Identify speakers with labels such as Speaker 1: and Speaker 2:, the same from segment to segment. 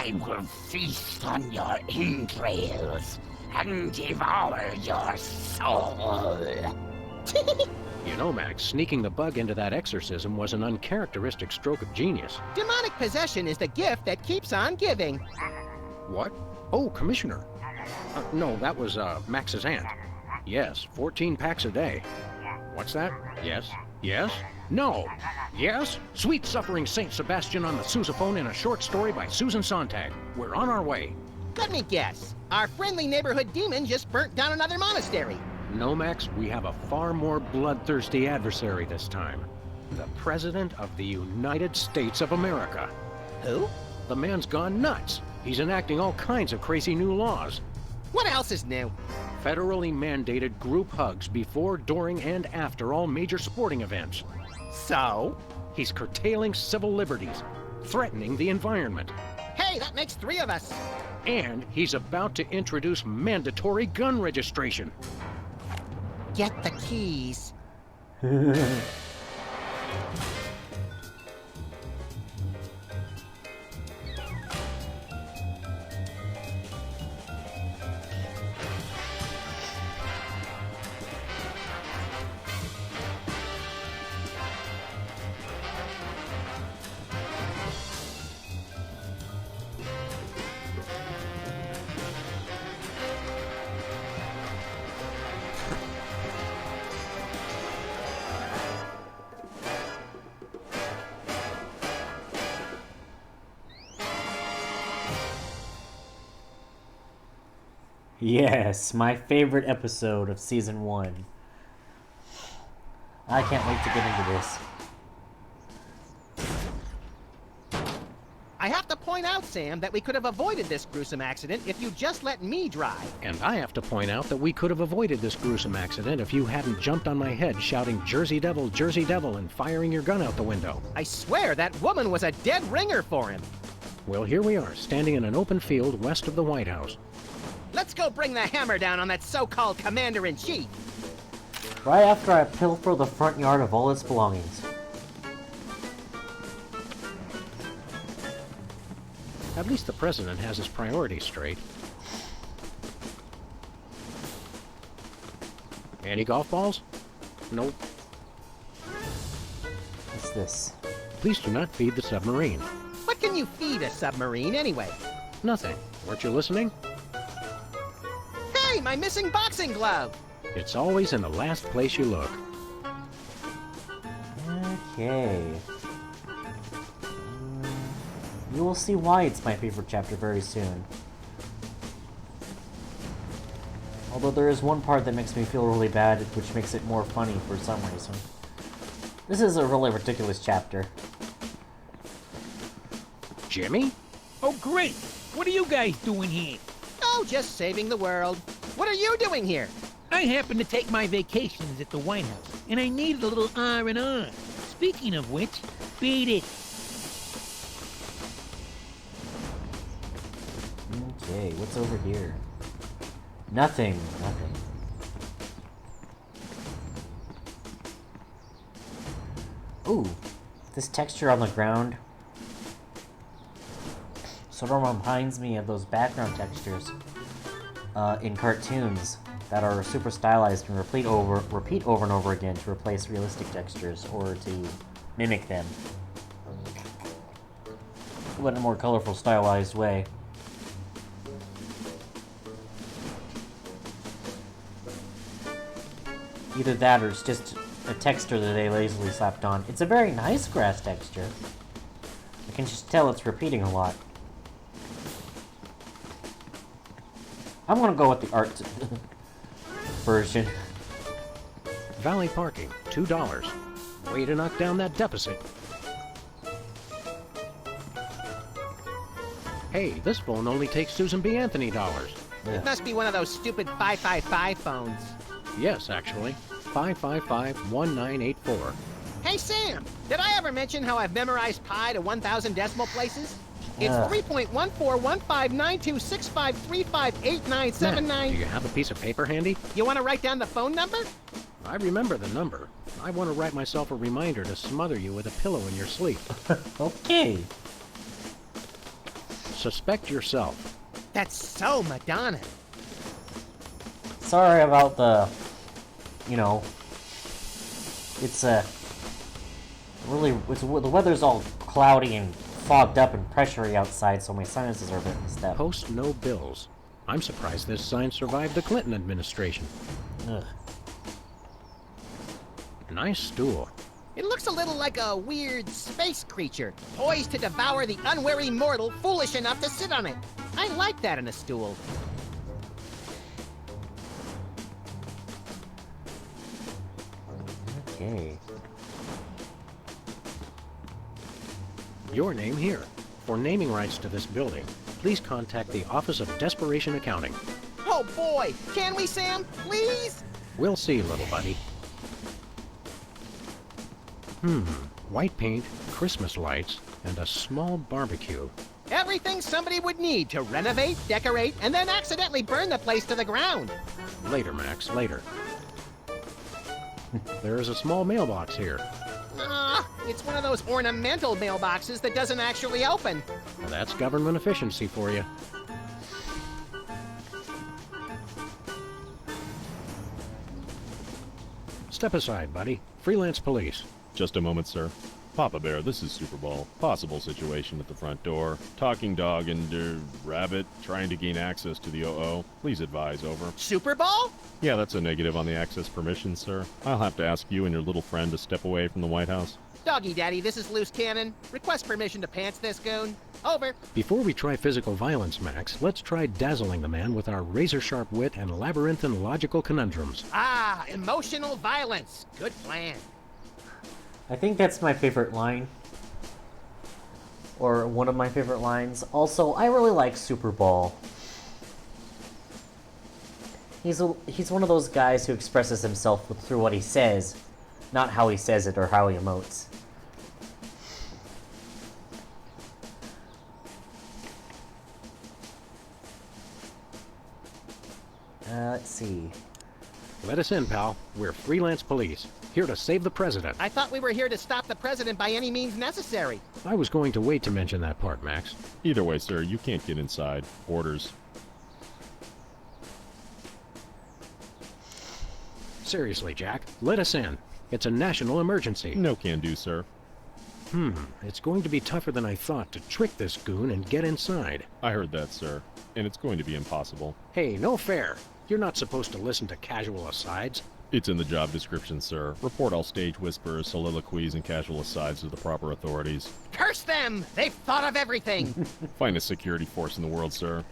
Speaker 1: I will feast on your entrails and devour your soul.
Speaker 2: You know, Max, sneaking the bug into that exorcism was an uncharacteristic stroke of genius.
Speaker 3: Demonic possession is the gift that keeps on giving.
Speaker 2: What? Oh, Commissioner. No, that was, Max's aunt. Yes, 14 packs a day. What's that? Yes. Yes? No. Yes? Sweet Suffering Saint Sebastian on the sousaphone in a short story by Susan Sontag. We're on our way.
Speaker 3: Let me guess. Our friendly neighborhood demon just burnt down another monastery.
Speaker 2: No, Max, we have a far more bloodthirsty adversary this time. The President of the United States of America.
Speaker 3: Who?
Speaker 2: The man's gone nuts. He's enacting all kinds of crazy new laws.
Speaker 3: What else is new?
Speaker 2: Federally mandated group hugs before, during, and after all major sporting events.
Speaker 3: So?
Speaker 2: He's curtailing civil liberties, threatening the environment.
Speaker 3: Hey, that makes 3 of us.
Speaker 2: And he's about to introduce mandatory gun registration.
Speaker 3: Get the keys.
Speaker 4: Yes, my favorite episode of Season 1. I can't wait to get into this.
Speaker 3: I have to point out, Sam, that we could have avoided this gruesome accident if you just let me drive.
Speaker 2: And I have to point out that we could have avoided this gruesome accident if you hadn't jumped on my head shouting Jersey Devil, and firing your gun out the window.
Speaker 3: I swear that woman was a dead ringer for him.
Speaker 2: Well, here we are, standing in an open field west of the White House.
Speaker 3: Let's go bring the hammer down on that so-called commander-in-chief.
Speaker 4: Right after I pilfer the front yard of all its belongings.
Speaker 2: At least the president has his priorities straight. Any golf balls? Nope.
Speaker 4: What's this?
Speaker 2: Please do not feed the submarine.
Speaker 3: What can you feed a submarine, anyway?
Speaker 2: Nothing. Weren't you listening?
Speaker 3: Hey, my missing boxing glove!
Speaker 2: It's always in the last place you look.
Speaker 4: Okay. You will see why it's my favorite chapter very soon. Although there is one part that makes me feel really bad, which makes it more funny for some reason. This is a really ridiculous chapter.
Speaker 2: Jimmy?
Speaker 5: Oh, great! What are you guys doing here?
Speaker 3: Oh, just saving the world. What are you doing here?
Speaker 5: I happen to take my vacations at the White House, and I needed a little R&R. Speaking of which, beat it.
Speaker 4: Okay, what's over here? Nothing. Ooh, this texture on the ground sort of reminds me of those background textures in cartoons that are super stylized and repeat over and over again to replace realistic textures or to mimic them, but in a more colorful, stylized way. Either that or it's just a texture that they lazily slapped on. It's a very nice grass texture. I can just tell it's repeating a lot. I'm gonna go with the art version.
Speaker 2: Valley parking, $2. Way to knock down that deficit. Hey, this phone only takes Susan B. Anthony dollars.
Speaker 3: It must be one of those stupid 555 phones.
Speaker 2: Yes, actually. 555-1984.
Speaker 3: Hey, Sam, did I ever mention how I've memorized pi to 1,000 decimal places? It's 3.14159265358979.
Speaker 2: Do you have a piece of paper handy?
Speaker 3: You want to write down the phone number?
Speaker 2: I remember the number. I want to write myself a reminder to smother you with a pillow in your sleep.
Speaker 4: Okay.
Speaker 2: Suspect yourself.
Speaker 3: That's so Madonna.
Speaker 4: Sorry about the, you know, it's the weather's all cloudy and fogged up and pressury outside, so my sinuses are a bit messed up.
Speaker 2: Post no bills. I'm surprised this sign survived the Clinton administration.
Speaker 4: Ugh.
Speaker 2: Nice stool.
Speaker 3: It looks a little like a weird space creature, poised to devour the unwary mortal foolish enough to sit on it. I like that in a stool.
Speaker 4: Okay.
Speaker 2: Your name here. For naming rights to this building, please contact the Office of Desperation Accounting.
Speaker 3: Oh boy, can we, Sam? Please?
Speaker 2: We'll see, little buddy. White paint, Christmas lights, and a small barbecue.
Speaker 3: Everything somebody would need to renovate, decorate, and then accidentally burn the place to the ground.
Speaker 2: Later, Max, later. There is a small mailbox here.
Speaker 3: It's one of those ornamental mailboxes that doesn't actually open.
Speaker 2: That's government efficiency for you. Step aside, buddy. Freelance police.
Speaker 6: Just a moment, sir. Papa Bear, this is Super Bowl. Possible situation at the front door. Talking dog and, rabbit trying to gain access to the OO. Please advise, over.
Speaker 3: Super Bowl?
Speaker 6: Yeah, that's a negative on the access permission, sir. I'll have to ask you and your little friend to step away from the White House.
Speaker 3: Doggy Daddy, this is Loose Cannon. Request permission to pants this goon. Over.
Speaker 2: Before we try physical violence, Max, let's try dazzling the man with our razor-sharp wit and labyrinthine logical conundrums.
Speaker 3: Ah, emotional violence. Good plan.
Speaker 4: I think that's my favorite line. Or one of my favorite lines. Also, I really like Super Bowl. He's one of those guys who expresses himself through what he says, not how he says it or how he emotes. Let's see.
Speaker 2: Let us in, pal. We're freelance police, here to save the president.
Speaker 3: I thought we were here to stop the president by any means necessary.
Speaker 2: I was going to wait to mention that part, Max.
Speaker 6: Either way, sir, you can't get inside. Orders.
Speaker 2: Seriously, Jack, let us in. It's a national emergency.
Speaker 6: No can do, sir.
Speaker 2: It's going to be tougher than I thought to trick this goon and get inside.
Speaker 6: I heard that, sir. And it's going to be impossible.
Speaker 2: Hey, no fair. You're not supposed to listen to casual asides.
Speaker 6: It's in the job description, sir. Report all stage whispers, soliloquies, and casual asides to the proper authorities.
Speaker 3: Curse them! They've thought of everything!
Speaker 6: Finest security force in the world, sir.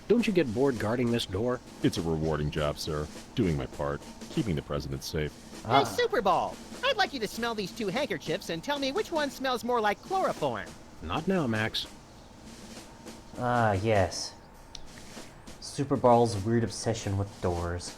Speaker 2: Don't you get bored guarding this door?
Speaker 6: It's a rewarding job, sir. Doing my part. Keeping the president safe.
Speaker 3: Hey, Super Bowl! I'd like you to smell these two handkerchiefs and tell me which one smells more like chloroform.
Speaker 2: Not now, Max.
Speaker 4: Ah, yes. Super Bowl's weird obsession with doors.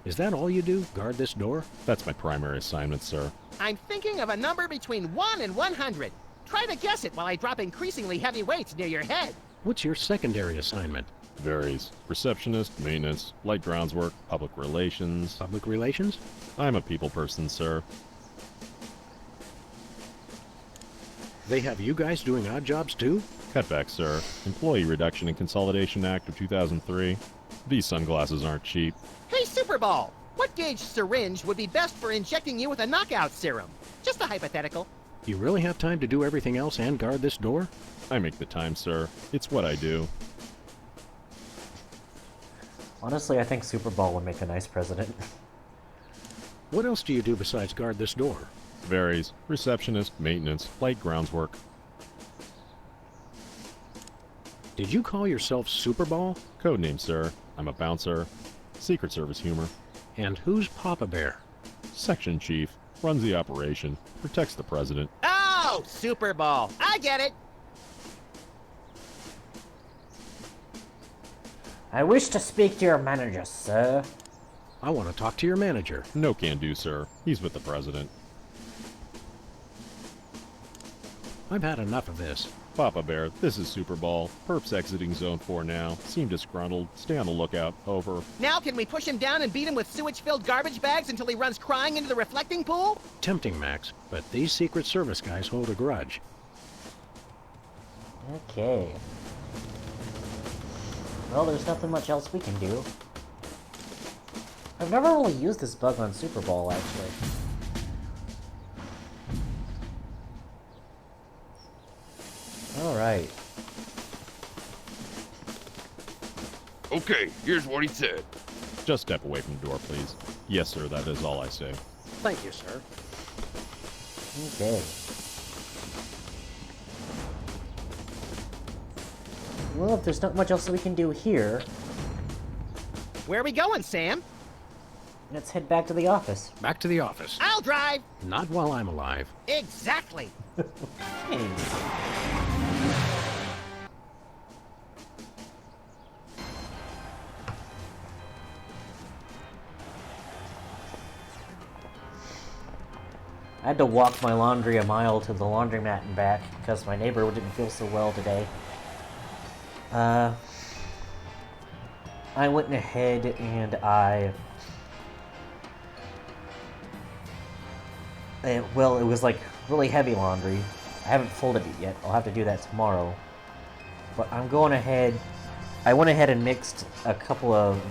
Speaker 2: Is that all you do? Guard this door?
Speaker 6: That's my primary assignment, sir.
Speaker 3: I'm thinking of a number between 1 and 100. Try to guess it while I drop increasingly heavy weights near your head.
Speaker 2: What's your secondary assignment?
Speaker 6: Varies. Receptionist, maintenance, light grounds work, public relations.
Speaker 2: Public relations?
Speaker 6: I'm a people person, sir.
Speaker 2: They have you guys doing odd jobs too?
Speaker 6: Cutback, sir. Employee Reduction and Consolidation Act of 2003. These sunglasses aren't cheap.
Speaker 3: Hey, Super Bowl! What gauge syringe would be best for injecting you with a knockout serum? Just a hypothetical.
Speaker 2: You really have time to do everything else and guard this door?
Speaker 6: I make the time, sir. It's what I do.
Speaker 4: Honestly, I think Super Bowl would make a nice president.
Speaker 2: What else do you do besides guard this door?
Speaker 6: Varies. Receptionist, maintenance, light grounds work.
Speaker 2: Did you call yourself Super Bowl?
Speaker 6: Codename, sir. I'm a bouncer. Secret Service humor.
Speaker 2: And who's Papa Bear?
Speaker 6: Section chief. Runs the operation. Protects the president.
Speaker 3: Oh, Super Bowl! I get it!
Speaker 4: I wish to speak to your manager, sir.
Speaker 2: I want to talk to your manager.
Speaker 6: No can do, sir. He's with the president.
Speaker 2: I've had enough of this.
Speaker 6: Papa Bear, this is Super Bowl. Perps exiting Zone 4 now. Seem disgruntled. Stay on the lookout. Over.
Speaker 3: Now can we push him down and beat him with sewage-filled garbage bags until he runs crying into the reflecting pool?
Speaker 2: Tempting, Max, but these Secret Service guys hold a grudge.
Speaker 4: Okay. Well, there's nothing much else we can do. I've never really used this bug on Super Bowl, actually. Alright.
Speaker 7: Okay, here's what he said.
Speaker 6: Just step away from the door, please. Yes, sir, that is all I say.
Speaker 2: Thank you, sir.
Speaker 4: Okay. Well, if there's not much else that we can do here,
Speaker 3: Where are we going, Sam?
Speaker 4: let's head back to the office.
Speaker 2: Back to the office.
Speaker 3: I'll drive.
Speaker 2: Not while I'm alive.
Speaker 3: Exactly.
Speaker 4: Thanks. I had to walk my laundry a mile to the laundromat and back because my neighbor didn't feel so well today. I went ahead and well, it was like really heavy laundry. I haven't folded it yet. I'll have to do that tomorrow. But I'm going ahead. I went ahead and mixed a couple of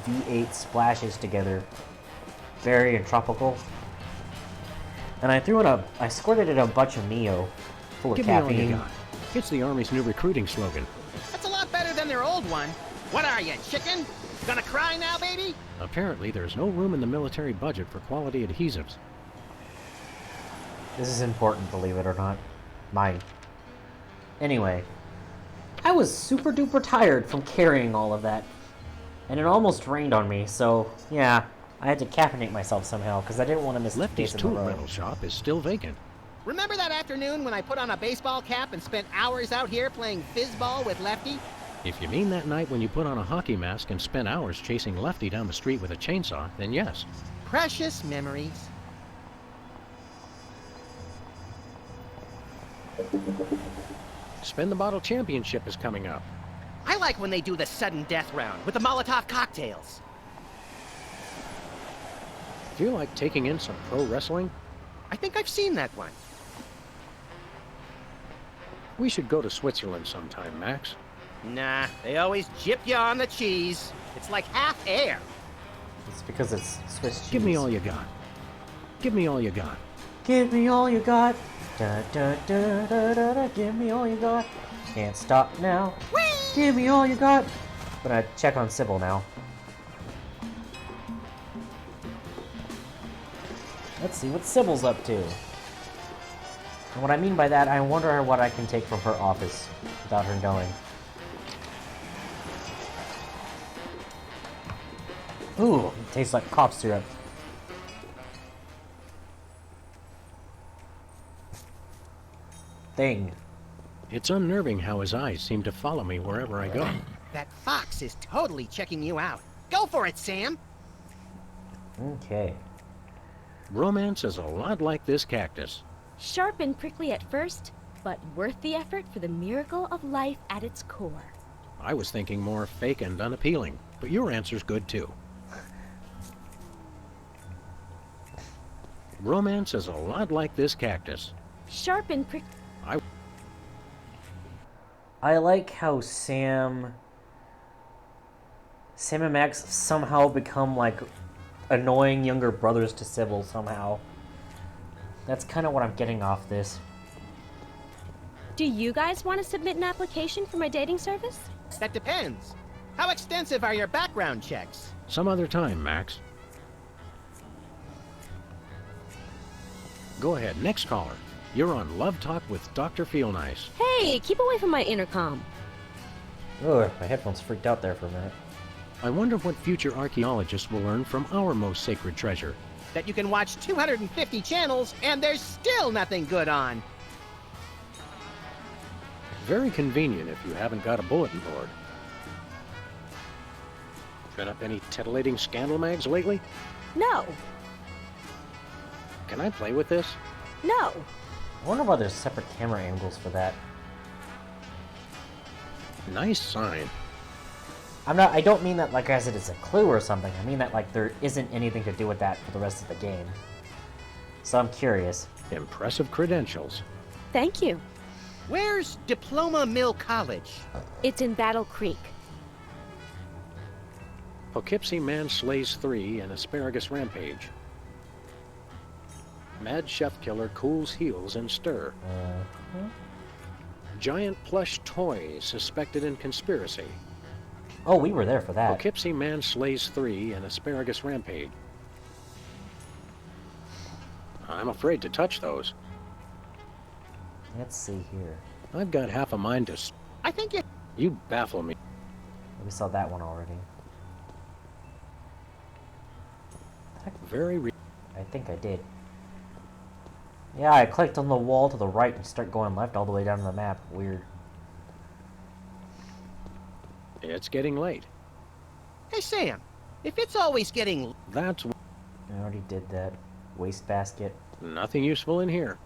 Speaker 4: V8 splashes together, berry and tropical. And I squirted in a bunch of Mio, full of
Speaker 2: Give me all you
Speaker 4: caffeine.
Speaker 2: got. It's the Army's new recruiting slogan.
Speaker 3: That's a lot better than their old one. What are you, chicken? Gonna cry now, baby?
Speaker 2: Apparently, there's no room in the military budget for quality adhesives.
Speaker 4: This is important, believe it or not. Mine. Anyway, I was super duper tired from carrying all of that. And it almost rained on me, so yeah, I had to caffeinate myself somehow because I didn't want to miss the
Speaker 2: Lefty's
Speaker 4: case in
Speaker 2: tool
Speaker 4: the road.
Speaker 2: rental shop is still vacant.
Speaker 3: Remember that afternoon when I put on a baseball cap and spent hours out here playing fizzball with Lefty?
Speaker 2: If you mean that night when you put on a hockey mask and spent hours chasing Lefty down the street with a chainsaw, then yes.
Speaker 3: Precious memories.
Speaker 2: Spin the Bottle Championship is coming up.
Speaker 3: I like when they do the sudden death round with the Molotov cocktails.
Speaker 2: Feel like taking in some pro wrestling?
Speaker 3: I think I've seen that one.
Speaker 2: We should go to Switzerland sometime, Max.
Speaker 3: Nah, they always jip you on the cheese. It's like half air.
Speaker 4: It's because it's Swiss cheese.
Speaker 2: Give me all you got. Give me all you got.
Speaker 4: Give me all you got. Da, da, da, da, da, da. Give me all you got. Can't stop now.
Speaker 3: Whee!
Speaker 4: Give me all you got. I'm gonna check on Sybil now. Let's see what Sybil's up to. And what I mean by that, I wonder what I can take from her office without her knowing. Ooh, it tastes like cough syrup. Thing.
Speaker 2: It's unnerving how his eyes seem to follow me wherever I go.
Speaker 3: That fox is totally checking you out. Go for it, Sam.
Speaker 4: Okay.
Speaker 2: Romance is a lot like this cactus.
Speaker 8: Sharp and prickly at first, but worth the effort for the miracle of life at its core.
Speaker 2: I was thinking more fake and unappealing, but your answer's good too. Romance is a lot like this cactus.
Speaker 8: Sharp and prickly.
Speaker 4: I like how Sam and Max somehow become like annoying younger brothers to Sybil somehow. That's kind of what I'm getting off this.
Speaker 8: Do you guys want to submit an application for my dating service?
Speaker 3: That depends. How extensive are your background checks?
Speaker 2: Some other time, Max. Go ahead, next caller. You're on Love Talk with Dr. Feelnice.
Speaker 8: Hey, keep away from my intercom.
Speaker 4: Ugh, my headphones freaked out there for a minute.
Speaker 2: I wonder what future archaeologists will learn from our most sacred treasure.
Speaker 3: That you can watch 250 channels and there's still nothing good on.
Speaker 2: Very convenient if you haven't got a bulletin board. Been up any titillating scandal mags lately?
Speaker 8: No,
Speaker 2: Can I play with this?
Speaker 8: no.
Speaker 4: I wonder why there's separate camera angles for that.
Speaker 2: Nice sign.
Speaker 4: I don't mean that like as it is a clue or something. I mean that like there isn't anything to do with that for the rest of the game. So I'm curious.
Speaker 2: Impressive credentials.
Speaker 8: Thank you.
Speaker 3: Where's Diploma Mill College?
Speaker 8: It's in Battle Creek.
Speaker 2: Poughkeepsie Man slays 3 in asparagus rampage. Mad chef killer cools heels in stir. Giant plush toy suspected in conspiracy.
Speaker 4: Oh, we were there for that.
Speaker 2: Poughkeepsie Man slays 3 in asparagus rampage. I'm afraid to touch those.
Speaker 4: Let's see here.
Speaker 2: I've got half a mind to...
Speaker 3: I think it...
Speaker 2: You baffle me.
Speaker 4: We saw that one already.
Speaker 2: Very...
Speaker 4: I think I did. Yeah, I clicked on the wall to the right and start going left all the way down the map. Weird.
Speaker 2: It's getting late.
Speaker 3: Hey, Sam, if it's always getting...
Speaker 2: That's...
Speaker 4: I already did that. Wastebasket.
Speaker 2: Nothing useful in here.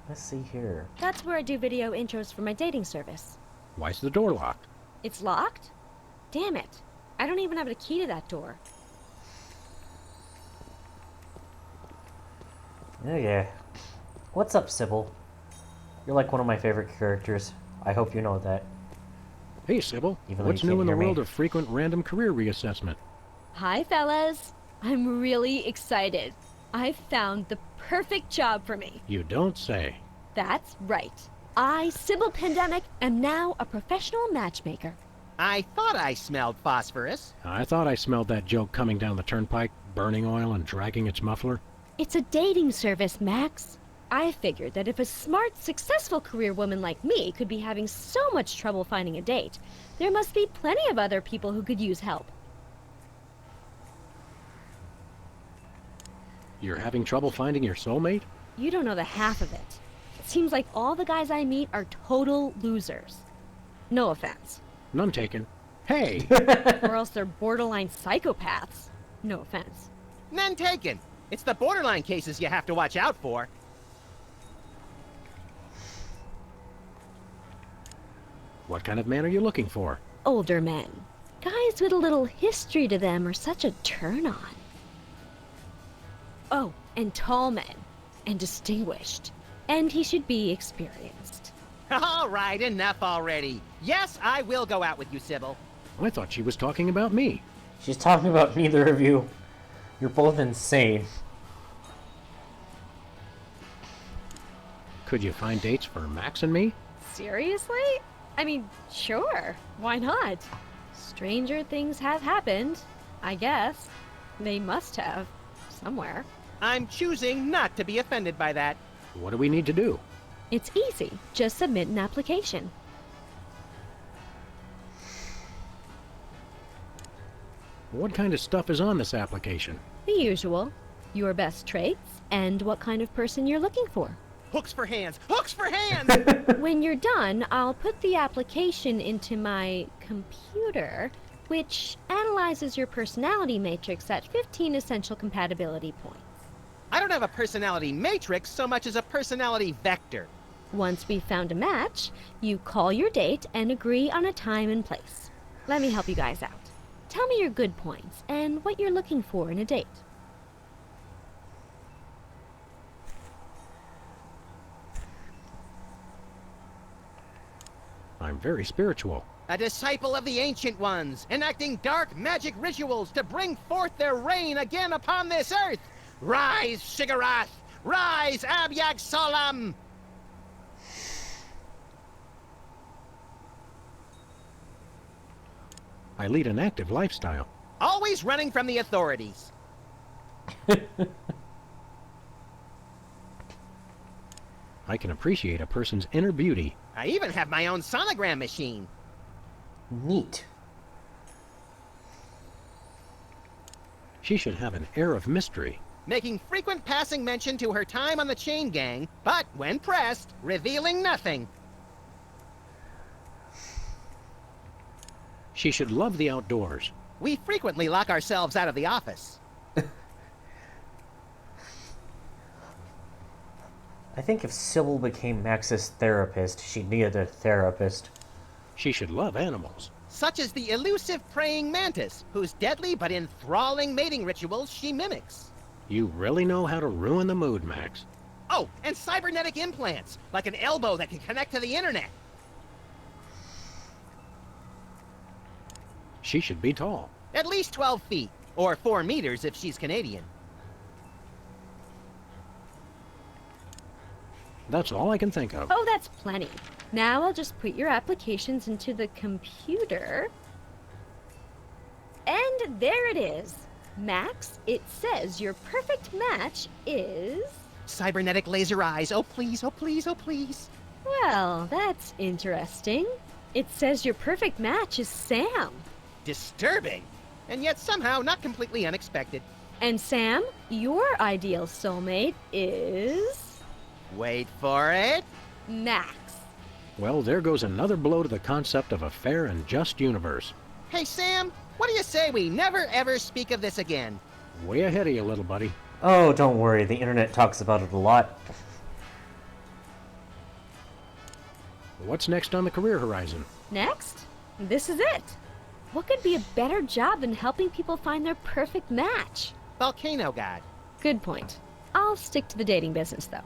Speaker 4: Let's see here.
Speaker 8: That's where I do video intros for my dating service.
Speaker 2: Why's the door locked?
Speaker 8: It's locked? Damn it. I don't even have a key to that door.
Speaker 4: Oh yeah. What's up, Sybil? You're like one of my favorite characters. I hope you know that.
Speaker 2: Hey, Sybil.
Speaker 4: Even though
Speaker 2: What's
Speaker 4: you
Speaker 2: new
Speaker 4: can't
Speaker 2: in the
Speaker 4: hear me.
Speaker 2: world of frequent random career reassessment?
Speaker 8: Hi, fellas. I'm really excited. I've found the perfect job for me.
Speaker 2: You don't say.
Speaker 8: That's right. I, Sybil Pandemic, am now a professional matchmaker.
Speaker 3: I thought I smelled phosphorus.
Speaker 2: I thought I smelled that joke coming down the turnpike, burning oil and dragging its muffler.
Speaker 8: It's a dating service, Max. I figured that if a smart, successful career woman like me could be having so much trouble finding a date, there must be plenty of other people who could use help.
Speaker 2: You're having trouble finding your soulmate?
Speaker 8: You don't know the half of it. It seems like all the guys I meet are total losers. No offense.
Speaker 2: None taken. Hey!
Speaker 8: Or else they're borderline psychopaths. No offense.
Speaker 3: None taken. It's the borderline cases you have to watch out for.
Speaker 2: What kind of man are you looking for?
Speaker 8: Older men. Guys with a little history to them are such a turn-on. Oh, and tall men. And distinguished. And he should be experienced.
Speaker 3: All right, enough already. Yes, I will go out with you, Sybil.
Speaker 2: I thought she was talking about me.
Speaker 4: She's talking about neither of you. You're both insane.
Speaker 2: Could you find dates for Max and me?
Speaker 8: Seriously? I mean, sure. Why not? Stranger things have happened, I guess. They must have. Somewhere.
Speaker 3: I'm choosing not to be offended by that.
Speaker 2: What do we need to do?
Speaker 8: It's easy. Just submit an application.
Speaker 2: What kind of stuff is on this application?
Speaker 8: The usual. Your best traits, and what kind of person you're looking for.
Speaker 3: Hooks for hands! Hooks for hands!
Speaker 8: When you're done, I'll put the application into my computer, which analyzes your personality matrix at 15 essential compatibility points.
Speaker 3: I don't have a personality matrix so much as a personality vector.
Speaker 8: Once we've found a match, you call your date and agree on a time and place. Let me help you guys out. Tell me your good points and what you're looking for in a date.
Speaker 2: I'm very spiritual.
Speaker 3: A disciple of the Ancient Ones, enacting dark magic rituals to bring forth their reign again upon this earth. Rise, Shiggarath! Rise, Abyag Solam!
Speaker 2: I lead an active lifestyle.
Speaker 3: Always running from the authorities.
Speaker 2: I can appreciate a person's inner beauty.
Speaker 3: I even have my own sonogram machine.
Speaker 4: Neat.
Speaker 2: She should have an air of mystery.
Speaker 3: Making frequent passing mention to her time on the chain gang, but when pressed, revealing nothing.
Speaker 2: She should love the outdoors.
Speaker 3: We frequently lock ourselves out of the office.
Speaker 4: I think if Sybil became Max's therapist, she'd need a therapist.
Speaker 2: She should love animals.
Speaker 3: Such as the elusive praying mantis, whose deadly but enthralling mating rituals she mimics.
Speaker 2: You really know how to ruin the mood, Max.
Speaker 3: Oh, and cybernetic implants, like an elbow that can connect to the internet.
Speaker 2: She should be tall.
Speaker 3: At least 12 feet, or 4 meters if she's Canadian.
Speaker 2: That's all I can think of.
Speaker 8: Oh, that's plenty. Now I'll just put your applications into the computer. And there it is. Max, it says your perfect match is...
Speaker 3: Cybernetic laser eyes. Oh, please, oh, please, oh, please.
Speaker 8: Well, that's interesting. It says your perfect match is Sam.
Speaker 3: Disturbing. And yet somehow not completely unexpected.
Speaker 8: And Sam, your ideal soulmate is...
Speaker 3: Wait for it.
Speaker 8: Max.
Speaker 2: Well, there goes another blow to the concept of a fair and just universe.
Speaker 3: Hey, Sam, what do you say we never ever speak of this again?
Speaker 2: Way ahead of you, little buddy.
Speaker 4: Oh, don't worry, the internet talks about it a lot.
Speaker 2: What's next on the career horizon?
Speaker 8: Next? This is it. What could be a better job than helping people find their perfect match?
Speaker 3: Volcano God.
Speaker 8: Good point. I'll stick to the dating business, though.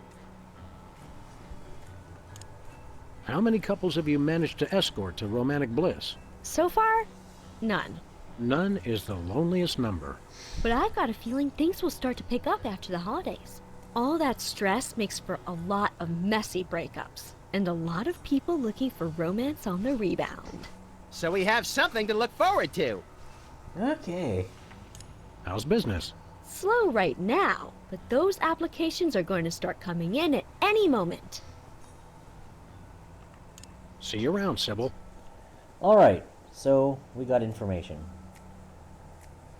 Speaker 2: How many couples have you managed to escort to romantic bliss?
Speaker 8: So far, none.
Speaker 2: None is the loneliest number.
Speaker 8: But I've got a feeling things will start to pick up after the holidays. All that stress makes for a lot of messy breakups, and a lot of people looking for romance on the rebound.
Speaker 3: So we have something to look forward to.
Speaker 4: Okay.
Speaker 2: How's business?
Speaker 8: Slow right now, but those applications are going to start coming in at any moment.
Speaker 2: See you around, Sybil.
Speaker 4: Alright, so we got information.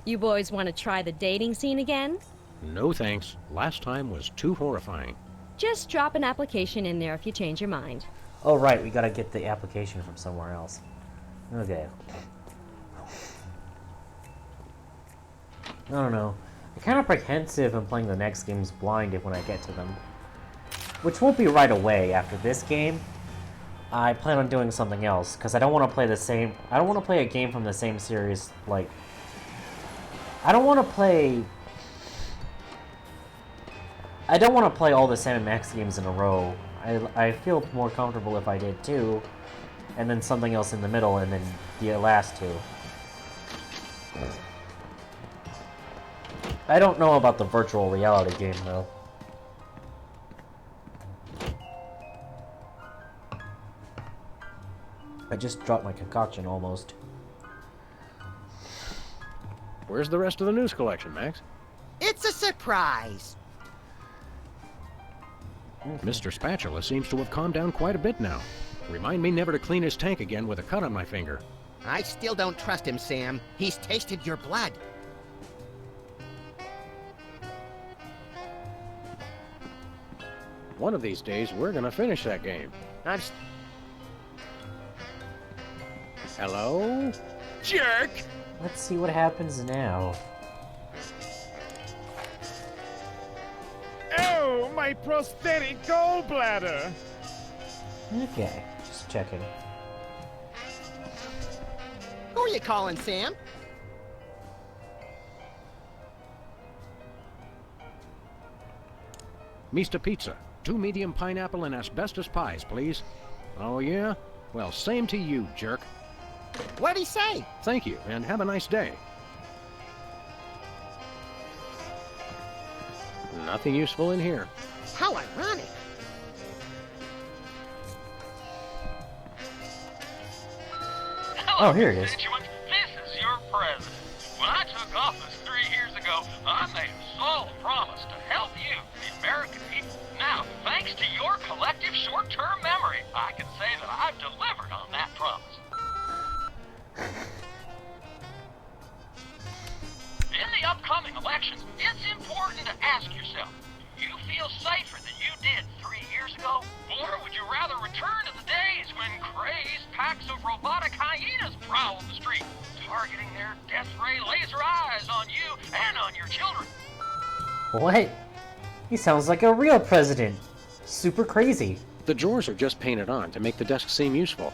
Speaker 8: You boys want to try the dating scene again?
Speaker 2: No thanks. Last time was too horrifying.
Speaker 8: Just drop an application in there if you change your mind.
Speaker 4: Oh right, we gotta get the application from somewhere else. Okay. I don't know. I'm kind of apprehensive in playing the next games blind when I get to them. Which won't be right away after this game. I plan on doing something else, because I don't want to play the same... I don't want to play a game from the same series, like... I don't want to play all the Sam & Max games in a row. I feel more comfortable if I did two, and then something else in the middle, and then the last two. I don't know about the virtual reality game, though. I just dropped my concoction, almost.
Speaker 2: Where's the rest of the news collection, Max?
Speaker 3: It's a surprise.
Speaker 2: Mr. Spatula seems to have calmed down quite a bit now. Remind me never to clean his tank again with a cut on my finger.
Speaker 3: I still don't trust him, Sam. He's tasted your blood.
Speaker 2: One of these days, we're gonna finish that game. Hello?
Speaker 7: Jerk!
Speaker 4: Let's see what happens now.
Speaker 7: Oh, my prosthetic gallbladder!
Speaker 4: Okay, just checking.
Speaker 3: Who are you calling, Sam?
Speaker 2: Mr. Pizza. 2 medium pineapple and asbestos pies, please. Oh, yeah? Well, same to you, jerk.
Speaker 3: What'd he say?
Speaker 2: Thank you, and have a nice day. Nothing useful in here.
Speaker 3: How ironic.
Speaker 4: Oh, here it is.
Speaker 9: Constituents, this is your president. When I took office 3 years ago, I made a solemn promise to help you, the American people. Now, thanks to your collective short-term memory, I can say that I've delivered on that promise. In the upcoming elections, it's important to ask yourself, do you feel safer than you did 3 years ago? Or would you rather return to the days when crazed packs of robotic hyenas prowled the street, targeting their death ray laser eyes on you and on your children?
Speaker 4: What? He sounds like a real president. Super crazy.
Speaker 2: The drawers are just painted on to make the desk seem useful.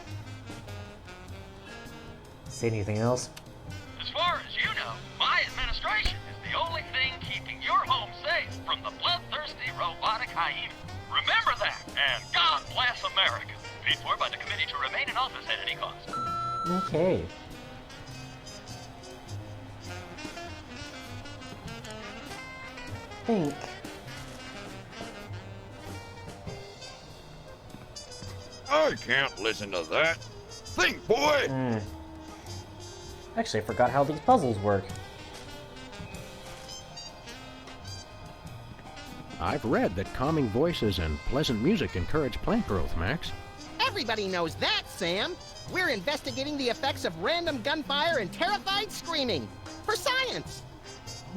Speaker 4: Say anything else?
Speaker 9: As far as you know, my administration is the only thing keeping your home safe from the bloodthirsty robotic hyenas. team. Remember that, and God bless America. Paid for by the committee to remain in office at any cost.
Speaker 4: Okay. Think.
Speaker 10: I can't listen to that. Think, boy!
Speaker 4: Actually, I forgot how these puzzles work.
Speaker 2: I've read that calming voices and pleasant music encourage plant growth, Max.
Speaker 3: Everybody knows that, Sam. We're investigating the effects of random gunfire and terrified screaming. For science!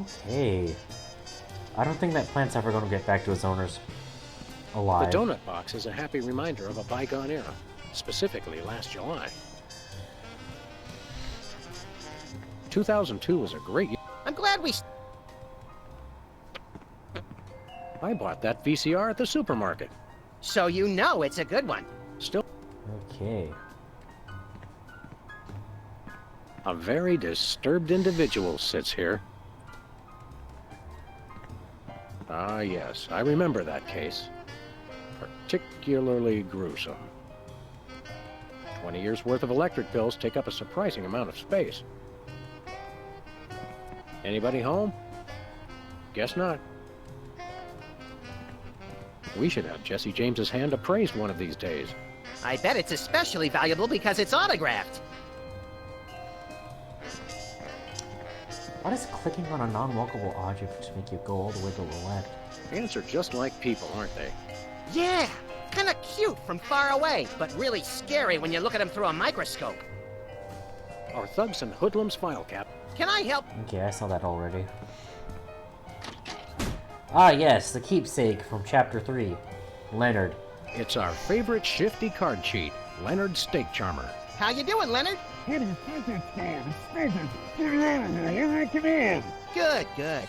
Speaker 4: Okay. I don't think that plant's ever going to get back to its owners alive.
Speaker 2: The donut box is a happy reminder of a bygone era, specifically last July. 2002 was a great year.
Speaker 3: I'm glad we...
Speaker 2: I bought that VCR at the supermarket.
Speaker 3: So you know it's a good one.
Speaker 2: Still,
Speaker 4: Okay.
Speaker 2: a very disturbed individual sits here. Ah, yes, I remember that case. Particularly gruesome. 20 years' worth of electric bills take up a surprising amount of space. Anybody home? Guess not. We should have Jesse James's hand appraised one of these days.
Speaker 3: I bet it's especially valuable because it's autographed.
Speaker 4: Why does clicking on a non-walkable object make you go all the way to the left?
Speaker 2: Ants are just like people, aren't they?
Speaker 3: Yeah, kinda cute from far away, but really scary when you look at them through a microscope.
Speaker 2: Our thugs and hoodlums file cap.
Speaker 3: Can I help?
Speaker 4: Okay, I saw that already. Ah, yes, the keepsake from Chapter 3. Leonard.
Speaker 2: It's our favorite shifty card cheat, Leonard Steak Charmer.
Speaker 3: How you doing, Leonard?
Speaker 7: It is business time. Business. Come in.
Speaker 3: Good, good.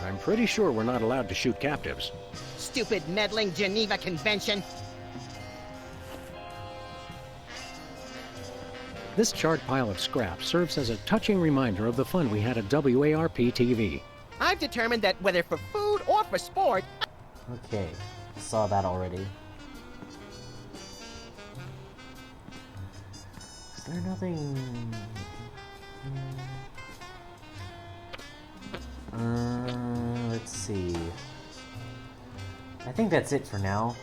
Speaker 2: I'm pretty sure we're not allowed to shoot captives.
Speaker 3: Stupid meddling Geneva Convention.
Speaker 2: This charred pile of scrap serves as a touching reminder of the fun we had at WARP-TV.
Speaker 3: I've determined that whether for food or for sport,
Speaker 4: Okay, I saw that already. Is there nothing... let's see. I think that's it for now.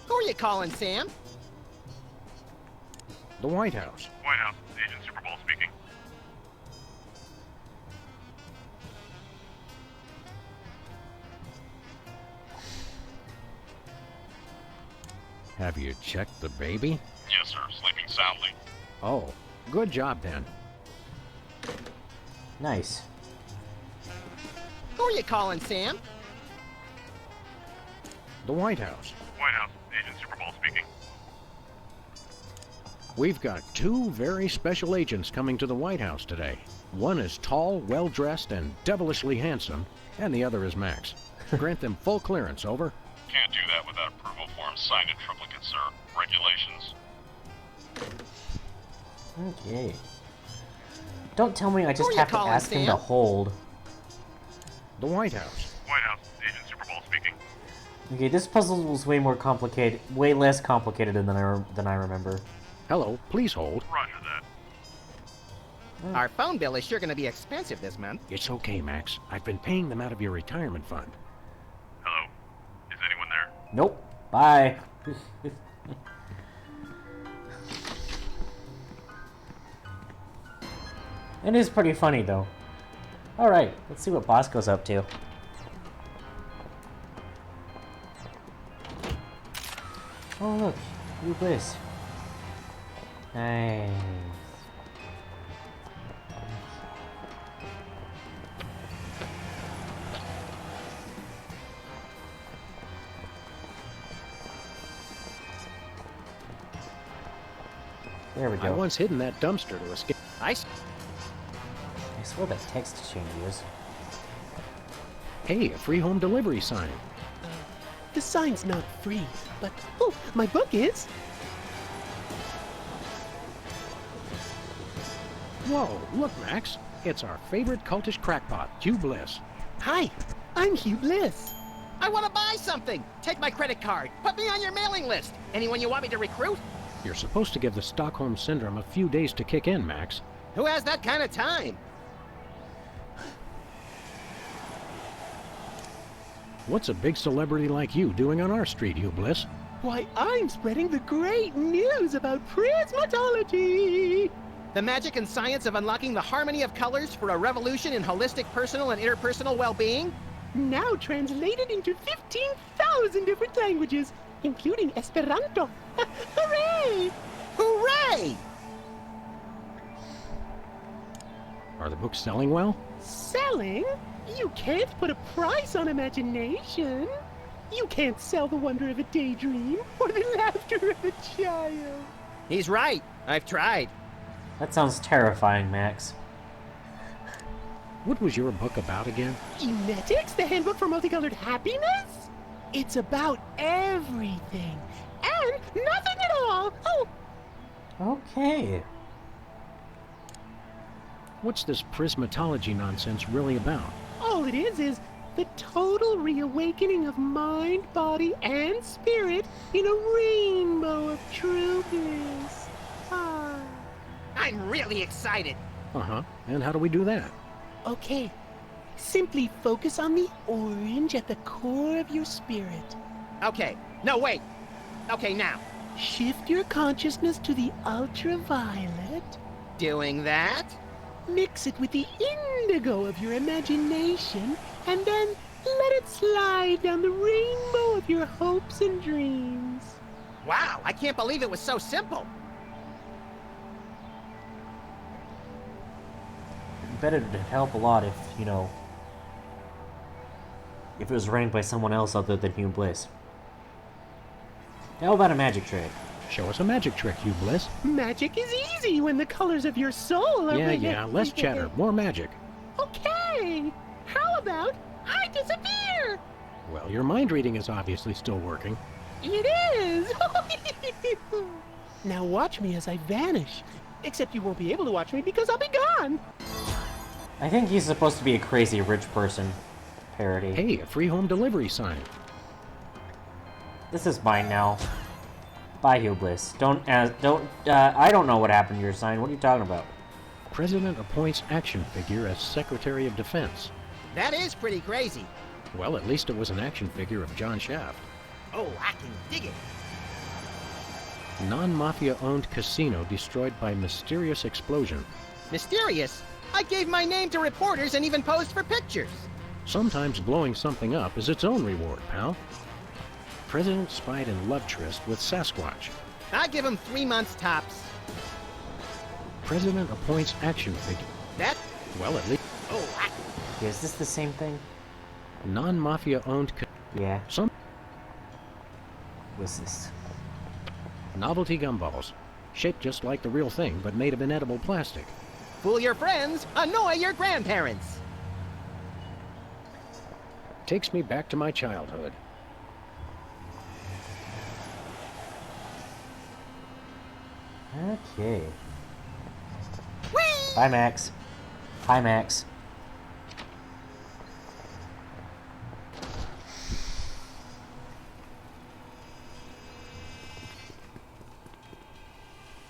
Speaker 3: who are you calling, Sam?
Speaker 2: The White House.
Speaker 11: White House, Agent Superball speaking.
Speaker 2: Have you checked the baby?
Speaker 11: Yes, sir. Sleeping soundly.
Speaker 2: Oh, good job then.
Speaker 4: Nice.
Speaker 3: Who are you calling, Sam?
Speaker 2: The White House.
Speaker 11: White House, Agent Superball speaking.
Speaker 2: We've got two very special agents coming to the White House today. One is tall, well-dressed, and devilishly handsome, and the other is Max. Grant them full clearance, over.
Speaker 11: Can't do that without approval forms signed in triplicate, sir. Regulations.
Speaker 4: Okay. Don't tell me I
Speaker 3: Who
Speaker 4: just
Speaker 3: are you
Speaker 4: have to
Speaker 3: calling,
Speaker 4: ask him to
Speaker 3: Sam?
Speaker 4: hold.
Speaker 2: The White House.
Speaker 11: White House, Agent Superball speaking.
Speaker 4: Okay, this puzzle was way more complicated, way less complicated than I remember.
Speaker 2: Hello, please hold.
Speaker 11: Roger that.
Speaker 3: Our phone bill is sure going to be expensive this month.
Speaker 2: It's okay, Max. I've been paying them out of your retirement fund.
Speaker 11: Hello? Is anyone there?
Speaker 4: Nope. Bye. It is pretty funny, though. Alright, let's see what Bosco's up to. Oh, look. New bliss. Nice. There we
Speaker 2: I
Speaker 4: go.
Speaker 2: once hid in that dumpster to escape.
Speaker 4: I swear that text changes.
Speaker 2: Hey, a free home delivery sign.
Speaker 12: The sign's not free, but oh, my book is.
Speaker 2: Whoa, look, Max. It's our favorite cultish crackpot, Hugh Bliss.
Speaker 3: Hi, I'm Hugh Bliss. I want to buy something. Take my credit card. Put me on your mailing list. Anyone you want me to recruit?
Speaker 2: You're supposed to give the Stockholm Syndrome a few days to kick in, Max.
Speaker 3: Who has that kind of time?
Speaker 2: What's a big celebrity like you doing on our street, Hugh Bliss?
Speaker 3: Why, I'm spreading the great news about prismatology. The magic and science of unlocking the harmony of colors for a revolution in holistic personal and interpersonal well-being.
Speaker 12: Now translated into 15,000 different languages, including Esperanto. Hooray!
Speaker 3: Hooray!
Speaker 2: Are the books selling well?
Speaker 12: Selling? You can't put a price on imagination. You can't sell the wonder of a daydream or the laughter of a child.
Speaker 3: He's right. I've tried.
Speaker 4: That sounds terrifying, Max.
Speaker 2: What was your book about again?
Speaker 12: Emetics, the handbook for multicolored happiness? It's about everything and nothing at all. Oh.
Speaker 4: Okay.
Speaker 2: What's this prismatology nonsense really about?
Speaker 12: All it is the total reawakening of mind, body, and spirit in a rainbow of true bliss. Ah.
Speaker 3: I'm really excited.
Speaker 2: Uh-huh. And how do we do that?
Speaker 12: Okay. Simply focus on the orange at the core of your spirit.
Speaker 3: Okay. No, wait. Okay, now.
Speaker 12: Shift your consciousness to the ultraviolet.
Speaker 3: Doing that.
Speaker 12: Mix it with the indigo of your imagination, and then let it slide down the rainbow of your hopes and dreams.
Speaker 3: Wow, I can't believe it was so simple.
Speaker 4: I bet it'd help a lot if, you know, if it was ran by someone else other than Hugh Bliss. How about a magic trick?
Speaker 2: Show us a magic trick, Hugh Bliss.
Speaker 12: Magic is easy when the colors of your soul are...
Speaker 2: Yeah, less chatter, more magic.
Speaker 12: Okay, how about I disappear?
Speaker 2: Well, your mind reading is obviously still working.
Speaker 12: It is! Now watch me as I vanish. Except you won't be able to watch me because I'll be gone.
Speaker 4: I think he's supposed to be a crazy rich person parody.
Speaker 2: Hey, a free home delivery sign.
Speaker 4: This is mine now. Bye, Hugh Bliss. I don't know what happened to your sign. What are you talking about?
Speaker 2: President appoints action figure as Secretary of Defense.
Speaker 3: That is pretty crazy.
Speaker 2: Well, at least it was an action figure of John Shaft.
Speaker 3: Oh, I can dig it.
Speaker 2: Non-mafia-owned casino destroyed by mysterious explosion.
Speaker 3: Mysterious? I gave my name to reporters and even posed for pictures.
Speaker 2: Sometimes blowing something up is its own reward, pal. President spied in love tryst with Sasquatch.
Speaker 3: I give him 3 months tops.
Speaker 2: President appoints action figure.
Speaker 3: That?
Speaker 2: Well, at least...
Speaker 3: Oh,
Speaker 4: Yeah, is this the same thing?
Speaker 2: Non-mafia-owned...
Speaker 4: Yeah.
Speaker 2: Some...
Speaker 4: What's this?
Speaker 2: Novelty gumballs. Shaped just like the real thing, but made of inedible plastic.
Speaker 3: Fool your friends, annoy your grandparents.
Speaker 2: Takes me back to my childhood.
Speaker 4: Okay. Whee! Bye, Max. Hi, Max.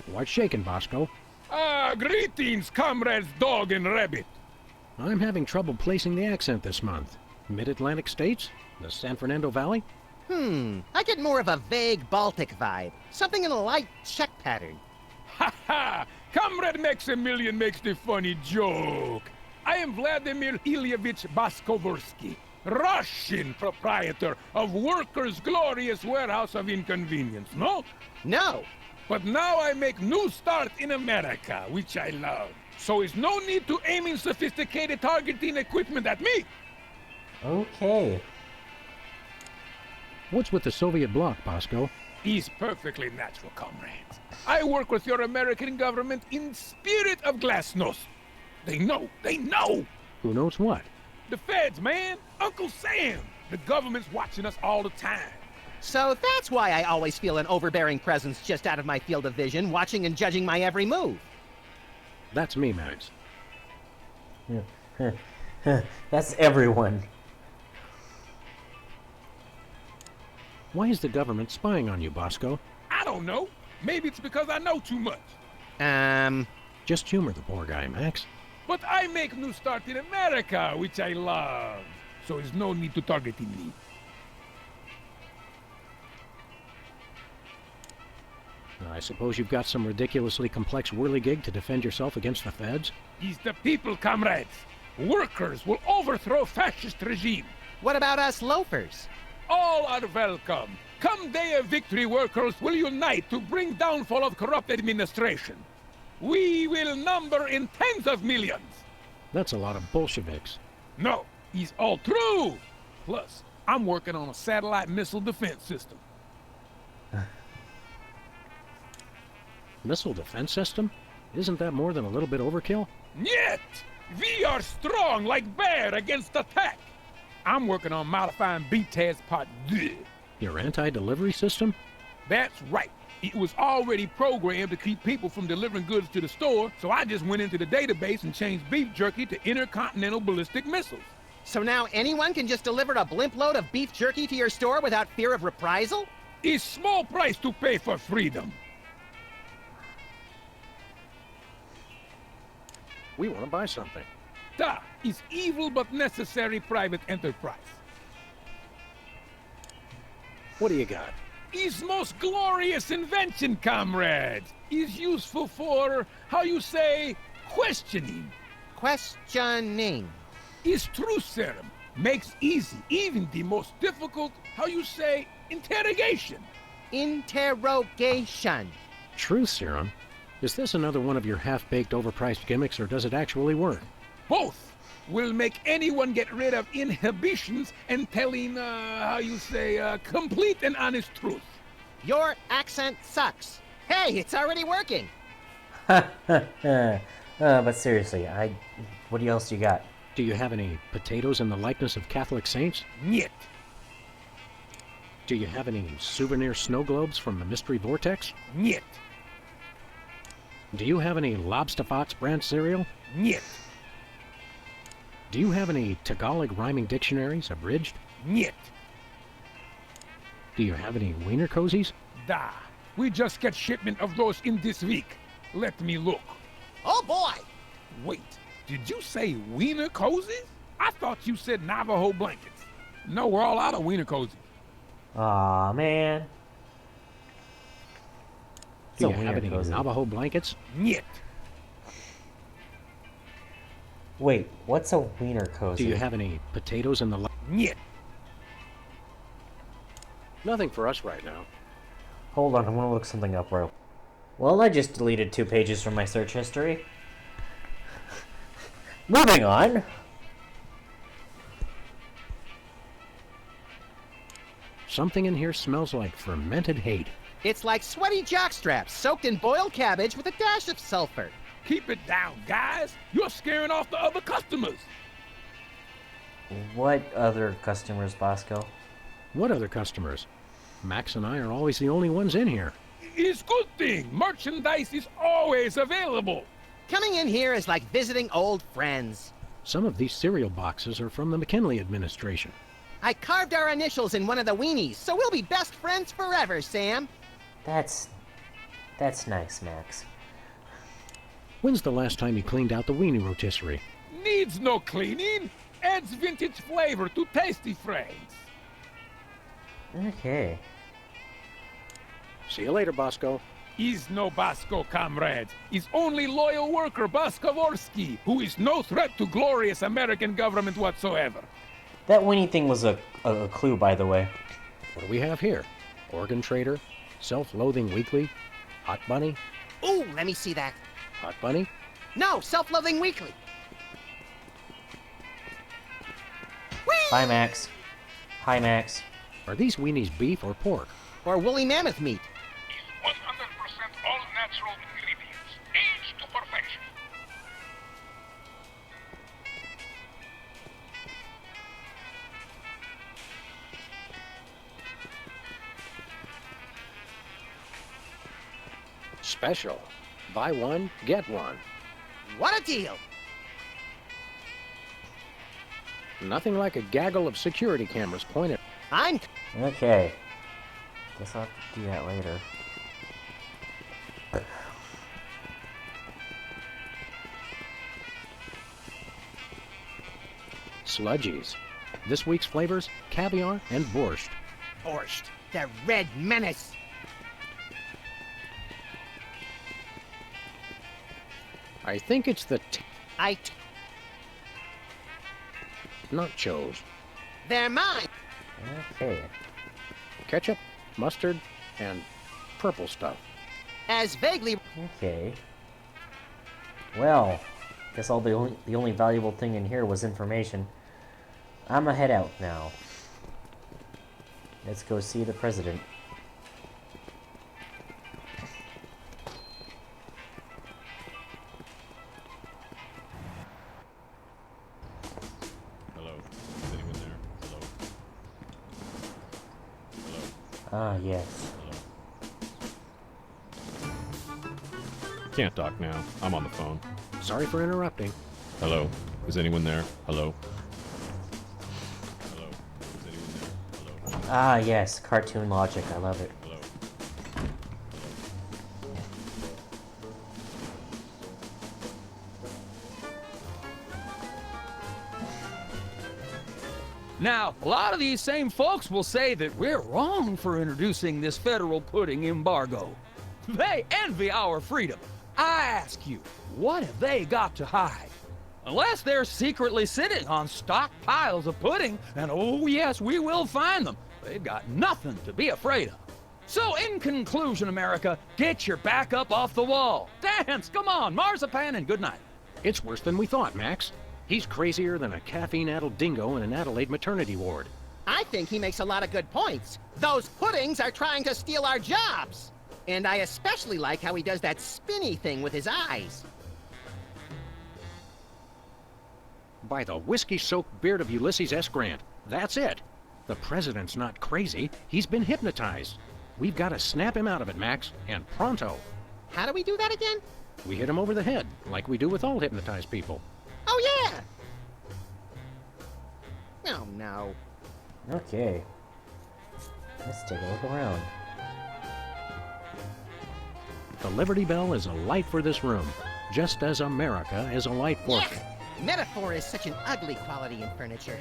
Speaker 2: What's shaking, Bosco?
Speaker 13: Greetings, comrades Dog and Rabbit.
Speaker 2: I'm having trouble placing the accent this month. Mid-Atlantic states? The San Fernando Valley?
Speaker 3: I get more of a vague Baltic vibe. Something in a light Czech pattern.
Speaker 13: Ha ha! Comrade Maximilian makes the funny joke. I am Vladimir Ilyevich Baskovorsky, Russian proprietor of Workers' Glorious Warehouse of Inconvenience, no?
Speaker 3: No.
Speaker 13: But now I make new start in America, which I love. So is no need to aiming sophisticated targeting equipment at me.
Speaker 4: Okay.
Speaker 2: What's with the Soviet bloc, Bosco?
Speaker 13: Is perfectly natural, comrades. I work with your American government in spirit of glasnost. They know.
Speaker 2: Who knows what?
Speaker 13: The feds, man. Uncle Sam. The government's watching us all the time.
Speaker 3: So that's why I always feel an overbearing presence just out of my field of vision, watching and judging my every move.
Speaker 2: That's me, Max.
Speaker 4: That's everyone.
Speaker 2: Why is the government spying on you, Bosco?
Speaker 13: I don't know. Maybe it's because I know too much.
Speaker 2: Just humor the poor guy, Max.
Speaker 13: But I make New Start in America, which I love. So there's no need to target me.
Speaker 2: I suppose you've got some ridiculously complex whirligig to defend yourself against the feds?
Speaker 13: It's the people, comrades. Workers will overthrow fascist regime.
Speaker 3: What about us loafers?
Speaker 13: All are welcome. Come day of victory, workers will unite to bring downfall of corrupt administration. We will number in tens of millions.
Speaker 2: That's a lot of Bolsheviks.
Speaker 13: No, it's all true. Plus, I'm working on a satellite missile defense system.
Speaker 2: Missile defense system? Isn't that more than a little bit overkill?
Speaker 13: Yet, we are strong like bear against attack. I'm working on modifying Pt4.1.
Speaker 2: Your anti-delivery system?
Speaker 13: That's right. It was already programmed to keep people from delivering goods to the store, so I just went into the database and changed beef jerky to intercontinental ballistic missiles.
Speaker 3: So now anyone can just deliver a blimp load of beef jerky to your store without fear of reprisal?
Speaker 13: It's small price to pay for freedom.
Speaker 2: We want to buy something.
Speaker 13: Da is evil but necessary private enterprise.
Speaker 2: What do you got?
Speaker 13: His most glorious invention, comrades, is useful for, how you say, questioning.
Speaker 3: Questioning.
Speaker 13: His truth serum makes easy even the most difficult, how you say, interrogation.
Speaker 3: Interrogation.
Speaker 2: Truth serum? Is this another one of your half-baked, overpriced gimmicks, or does it actually work?
Speaker 13: Both will make anyone get rid of inhibitions and telling, how you say, complete and honest truth.
Speaker 3: Your accent sucks. Hey, it's already working.
Speaker 4: But seriously, what else you got?
Speaker 2: Do you have any potatoes in the likeness of Catholic saints?
Speaker 13: Niet.
Speaker 2: Do you have any souvenir snow globes from the Mystery Vortex?
Speaker 13: Niet.
Speaker 2: Do you have any Lobsterfox brand cereal?
Speaker 13: Niet.
Speaker 2: Do you have any Tagalog rhyming dictionaries, abridged?
Speaker 13: Niet.
Speaker 2: Do you have any wiener cozies?
Speaker 13: Da. We just get shipment of those in this week. Let me look.
Speaker 3: Oh boy!
Speaker 13: Wait, did you say wiener cozies? I thought you said Navajo blankets. No, we're all out of wiener cozies.
Speaker 4: Aw, man.
Speaker 2: Do you have any Navajo blankets?
Speaker 13: Niet.
Speaker 4: Wait, what's a wiener cozy?
Speaker 2: Do you have any potatoes in the
Speaker 13: Niet.
Speaker 2: Nothing for us right now.
Speaker 4: Hold on, I'm gonna look something up, bro. Well, I just deleted 2 pages from my search history. Moving on.
Speaker 2: Something in here smells like fermented hate.
Speaker 3: It's like sweaty jockstraps soaked in boiled cabbage with a dash of sulfur.
Speaker 13: Keep it down, guys. You're scaring off the other customers.
Speaker 4: What other customers, Bosco?
Speaker 2: What other customers? Max and I are always the only ones in here.
Speaker 13: It's good thing. Merchandise is always available.
Speaker 3: Coming in here is like visiting old friends.
Speaker 2: Some of these cereal boxes are from the McKinley administration.
Speaker 3: I carved our initials in one of the weenies, so we'll be best friends forever, Sam.
Speaker 4: That's nice, Max.
Speaker 2: When's the last time you cleaned out the weenie rotisserie?
Speaker 13: Needs no cleaning. Adds vintage flavor to tasty frames.
Speaker 4: Okay.
Speaker 2: See you later, Bosco.
Speaker 13: Is no Bosco, comrades. Is only loyal worker Boskovorsky, who is no threat to glorious American government whatsoever.
Speaker 4: That weenie thing was a clue, by the way.
Speaker 2: What do we have here? Organ Trader, Self-Loathing Weekly, Hot Bunny.
Speaker 3: Ooh, let me see that.
Speaker 2: Hot Bunny?
Speaker 3: No, Self-Loathing Weekly. Whee!
Speaker 4: Bye, Max. Hi, Max.
Speaker 2: Are these weenies beef or pork?
Speaker 3: Or woolly mammoth meat.
Speaker 9: Is 100% all natural ingredients, aged to perfection.
Speaker 2: Special. Buy one, get one.
Speaker 3: What a deal!
Speaker 2: Nothing like a gaggle of security cameras pointed.
Speaker 4: Okay. Guess I'll have to do that later.
Speaker 2: Sludgies. This week's flavors, caviar and borscht.
Speaker 3: Borscht, the red menace.
Speaker 2: I think it's the
Speaker 3: I
Speaker 2: nachos.
Speaker 3: They're mine.
Speaker 4: Okay.
Speaker 2: Ketchup, mustard, and purple stuff.
Speaker 3: As vaguely.
Speaker 4: Okay. Well, guess all the only valuable thing in here was information. I'm gonna head out now. Let's go see the president.
Speaker 6: Hello. Is anyone there? Hello. Hello.
Speaker 4: Ah, yes.
Speaker 6: Hello. Can't talk now. I'm on the phone.
Speaker 2: Sorry for interrupting.
Speaker 6: Hello. Is anyone there? Hello. Hello. Is anyone there? Hello.
Speaker 4: Ah, yes. Cartoon logic. I love it.
Speaker 6: Hello.
Speaker 13: Now, a lot of these same folks will say that we're wrong for introducing this federal pudding embargo. They envy our freedom. I ask you, what have they got to hide? Unless they're secretly sitting on stockpiles of pudding, and oh yes, we will find them, they've got nothing to be afraid of. So in conclusion, America, get your back up off the wall. Dance, come on, marzipan, and good night.
Speaker 2: It's worse than we thought, Max. He's crazier than a caffeine-addled dingo in an Adelaide maternity ward.
Speaker 3: I think he makes a lot of good points. Those puddings are trying to steal our jobs. And I especially like how he does that spinny thing with his eyes.
Speaker 2: By the whiskey-soaked beard of Ulysses S. Grant. That's it. The president's not crazy. He's been hypnotized. We've got to snap him out of it, Max, and pronto.
Speaker 3: How do we do that again?
Speaker 2: We hit him over the head, like we do with all hypnotized people.
Speaker 3: Oh, yeah! Oh, no.
Speaker 4: Okay. Let's take a look around.
Speaker 2: The Liberty Bell is a light for this room, just as America is a light for...
Speaker 3: Yes! Metaphor is such an ugly quality in furniture.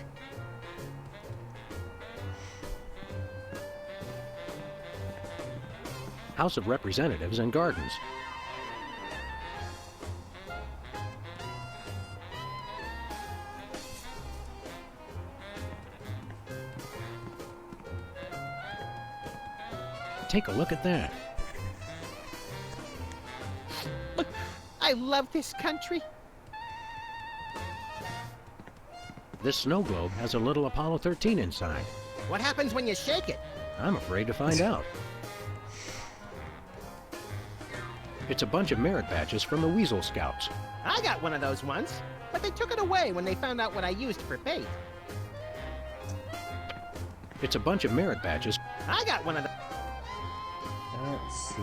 Speaker 2: House of Representatives and Gardens. Take a look at that.
Speaker 3: I love this country.
Speaker 2: This snow globe has a little Apollo 13 inside.
Speaker 3: What happens when you shake it?
Speaker 2: I'm afraid to find out. It's a bunch of merit badges from the Weasel Scouts.
Speaker 3: I got one of those once, but they took it away when they found out what I used for bait.
Speaker 2: It's a bunch of merit badges.
Speaker 3: I got one of the...
Speaker 4: Let's see.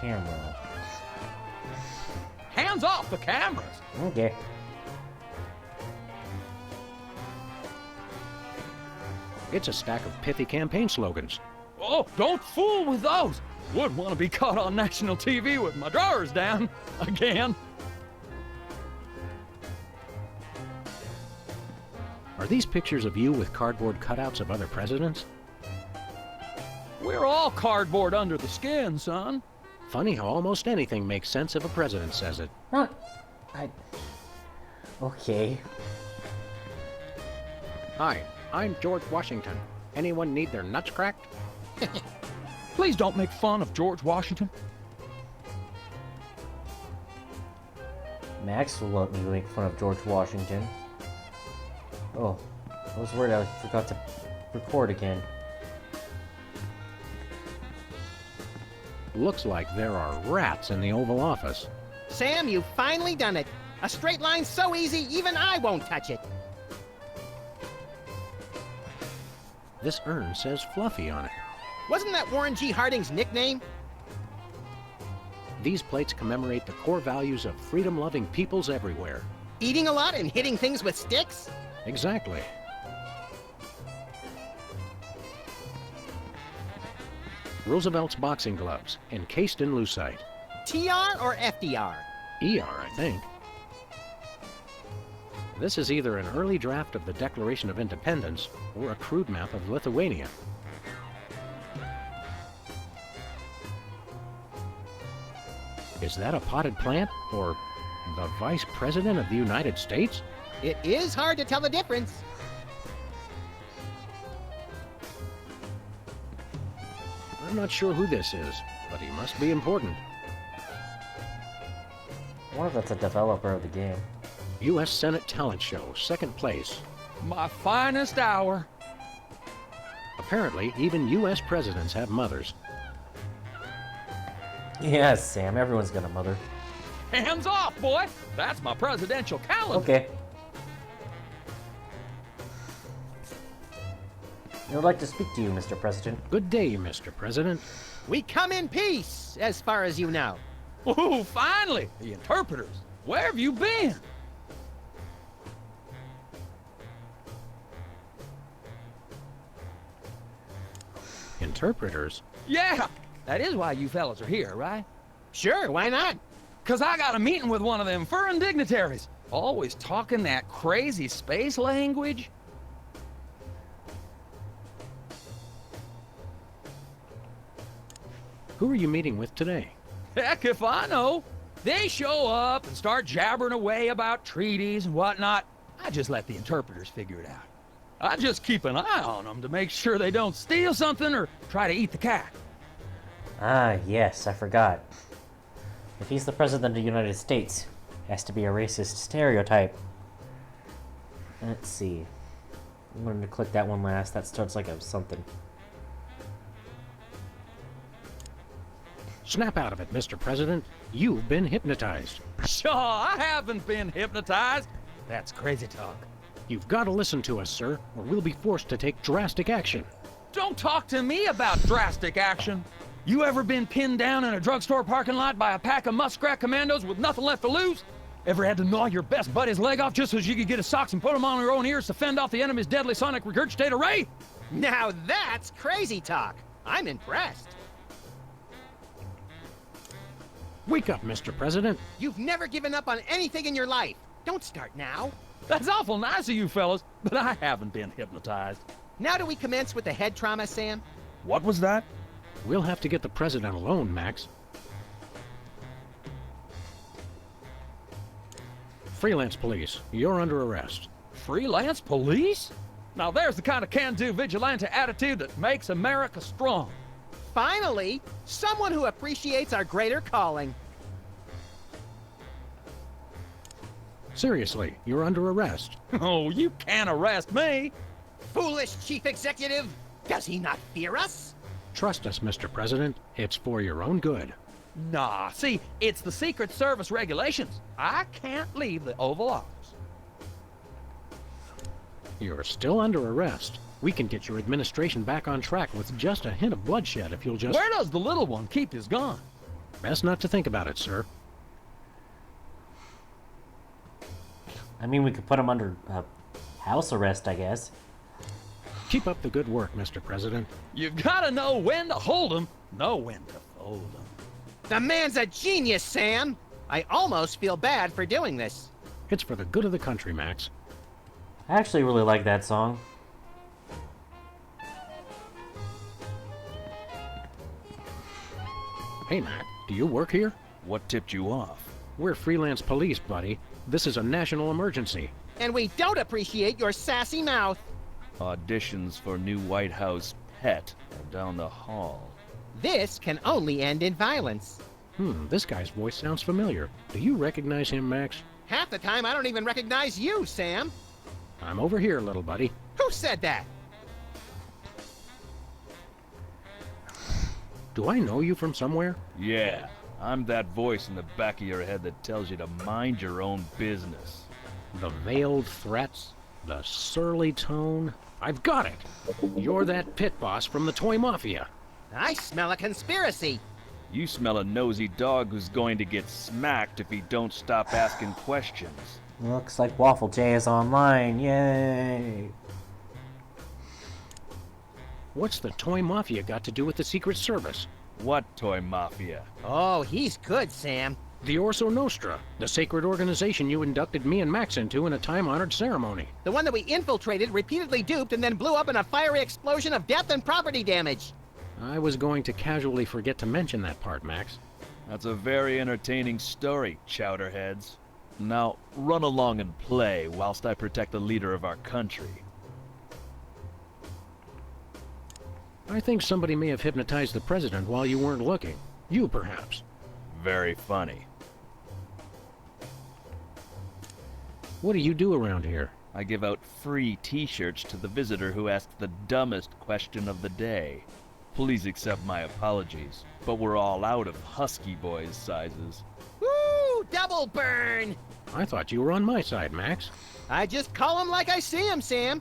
Speaker 4: Camera.
Speaker 13: Hands off the cameras.
Speaker 4: Okay.
Speaker 2: It's a stack of pithy campaign slogans.
Speaker 13: Oh, don't fool with those. Wouldn't want to be caught on national TV with my drawers down again.
Speaker 2: Are these pictures of you with cardboard cutouts of other presidents?
Speaker 13: We're all cardboard under the skin, son.
Speaker 2: Funny how almost anything makes sense if a president says it.
Speaker 4: Huh. Okay.
Speaker 2: Hi, I'm George Washington. Anyone need their nuts cracked?
Speaker 13: Please don't make fun of George Washington.
Speaker 4: Max will let me make fun of George Washington. Oh, I was worried I forgot to record again.
Speaker 2: Looks like there are rats in the Oval Office.
Speaker 3: Sam, you've finally done it. A straight line so easy, even I won't touch it.
Speaker 2: This urn says Fluffy on it.
Speaker 3: Wasn't that Warren G. Harding's nickname?
Speaker 2: These plates commemorate the core values of freedom-loving peoples everywhere.
Speaker 3: Eating a lot and hitting things with sticks?
Speaker 2: Exactly. Roosevelt's boxing gloves, encased in lucite.
Speaker 3: TR or FDR?
Speaker 2: ER, I think. This is either an early draft of the Declaration of Independence or a crude map of Lithuania. Is that a potted plant or the Vice President of the United States?
Speaker 3: It is hard to tell the difference.
Speaker 2: I'm not sure who this is, but he must be important.
Speaker 4: I wonder if that's a developer of the game.
Speaker 2: U.S. Senate Talent Show, second place.
Speaker 13: My finest hour.
Speaker 2: Apparently, even U.S. presidents have mothers.
Speaker 4: Yes, Sam, everyone's got a mother.
Speaker 13: Hands off, boy! That's my presidential calendar.
Speaker 4: Okay. I would like to speak to you, Mr. President.
Speaker 2: Good day, Mr. President.
Speaker 3: We come in peace, as far as you know.
Speaker 13: Ooh, finally! The interpreters. Where have you been?
Speaker 2: Interpreters?
Speaker 13: Yeah! That is why you fellas are here, right?
Speaker 3: Sure, why not?
Speaker 13: 'Cause I got a meeting with one of them foreign dignitaries. Always talking that crazy space language.
Speaker 2: Who are you meeting with today?
Speaker 13: Heck if I know. They show up and start jabbering away about treaties and whatnot. I just let the interpreters figure it out. I just keep an eye on them to make sure they don't steal something or try to eat the cat.
Speaker 4: Ah, yes, I forgot. If he's the President of the United States, it has to be a racist stereotype. Let's see. I'm going to click that one last. That starts like a something.
Speaker 2: Snap out of it, Mr. President. You've been hypnotized.
Speaker 13: Sure, I haven't been hypnotized. That's crazy talk.
Speaker 2: You've got to listen to us, sir, or we'll be forced to take drastic action.
Speaker 13: Don't talk to me about drastic action. You ever been pinned down in a drugstore parking lot by a pack of muskrat commandos with nothing left to lose? Ever had to gnaw your best buddy's leg off just so you could get his socks and put them on your own ears to fend off the enemy's deadly sonic regurgitator ray?
Speaker 3: Now that's crazy talk. I'm impressed.
Speaker 2: Wake up, Mr. President.
Speaker 3: You've never given up on anything in your life. Don't start now.
Speaker 13: That's awful nice of you fellas, but I haven't been hypnotized.
Speaker 3: Now do we commence with the head trauma, Sam?
Speaker 13: What was that?
Speaker 2: We'll have to get the President alone, Max. Freelance police, you're under arrest.
Speaker 13: Freelance police? Now there's the kind of can-do vigilante attitude that makes America strong.
Speaker 3: Finally, someone who appreciates our greater calling.
Speaker 2: Seriously, you're under arrest.
Speaker 13: Oh, you can't arrest me.
Speaker 3: Foolish chief executive! Does he not fear us?
Speaker 2: Trust us, Mr. President. It's for your own good.
Speaker 13: Nah, see, it's the Secret Service regulations. I can't leave the Oval Office.
Speaker 2: You're still under arrest. We can get your administration back on track with just a hint of bloodshed if you'll just...
Speaker 13: Where does the little one keep his gun?
Speaker 2: Best not to think about it, sir.
Speaker 4: I mean, we could put him under house arrest, I guess.
Speaker 2: Keep up the good work, Mr. President.
Speaker 13: You've got to know when to hold 'em, know when to fold 'em.
Speaker 3: The man's a genius, Sam! I almost feel bad for doing this.
Speaker 2: It's for the good of the country, Max.
Speaker 4: I actually really like that song.
Speaker 2: Hey, Mac, do you work here?
Speaker 13: What tipped you off?
Speaker 2: We're freelance police, buddy. This is a national emergency.
Speaker 3: And we don't appreciate your sassy mouth.
Speaker 14: Auditions for new White House pet are down the hall.
Speaker 3: This can only end in violence.
Speaker 2: This guy's voice sounds familiar. Do you recognize him, Max?
Speaker 3: Half the time I don't even recognize you, Sam.
Speaker 2: I'm over here, little buddy.
Speaker 3: Who said that?
Speaker 2: Do I know you from somewhere?
Speaker 14: Yeah, I'm that voice in the back of your head that tells you to mind your own business.
Speaker 2: The veiled threats, the surly tone. I've got it. You're that pit boss from the Toy Mafia.
Speaker 3: I smell a conspiracy.
Speaker 14: You smell a nosy dog who's going to get smacked if he don't stop asking questions.
Speaker 4: Looks like Waffle J is online. Yay!
Speaker 2: What's the Toy Mafia got to do with the Secret Service?
Speaker 14: What toy mafia?
Speaker 3: Oh, he's good, Sam.
Speaker 2: The Orso Nostra, the sacred organization you inducted me and Max into in a time-honored ceremony.
Speaker 3: The one that we infiltrated, repeatedly duped, and then blew up in a fiery explosion of death and property damage.
Speaker 2: I was going to casually forget to mention that part, Max.
Speaker 14: That's a very entertaining story, chowderheads. Now, run along and play whilst I protect the leader of our country.
Speaker 2: I think somebody may have hypnotized the president while you weren't looking. You, perhaps.
Speaker 14: Very funny.
Speaker 2: What do you do around here?
Speaker 14: I give out free t-shirts to the visitor who asks the dumbest question of the day. Please accept my apologies, but we're all out of Husky Boys sizes.
Speaker 3: Woo! Double burn!
Speaker 2: I thought you were on my side, Max.
Speaker 3: I just call him like I see him, Sam.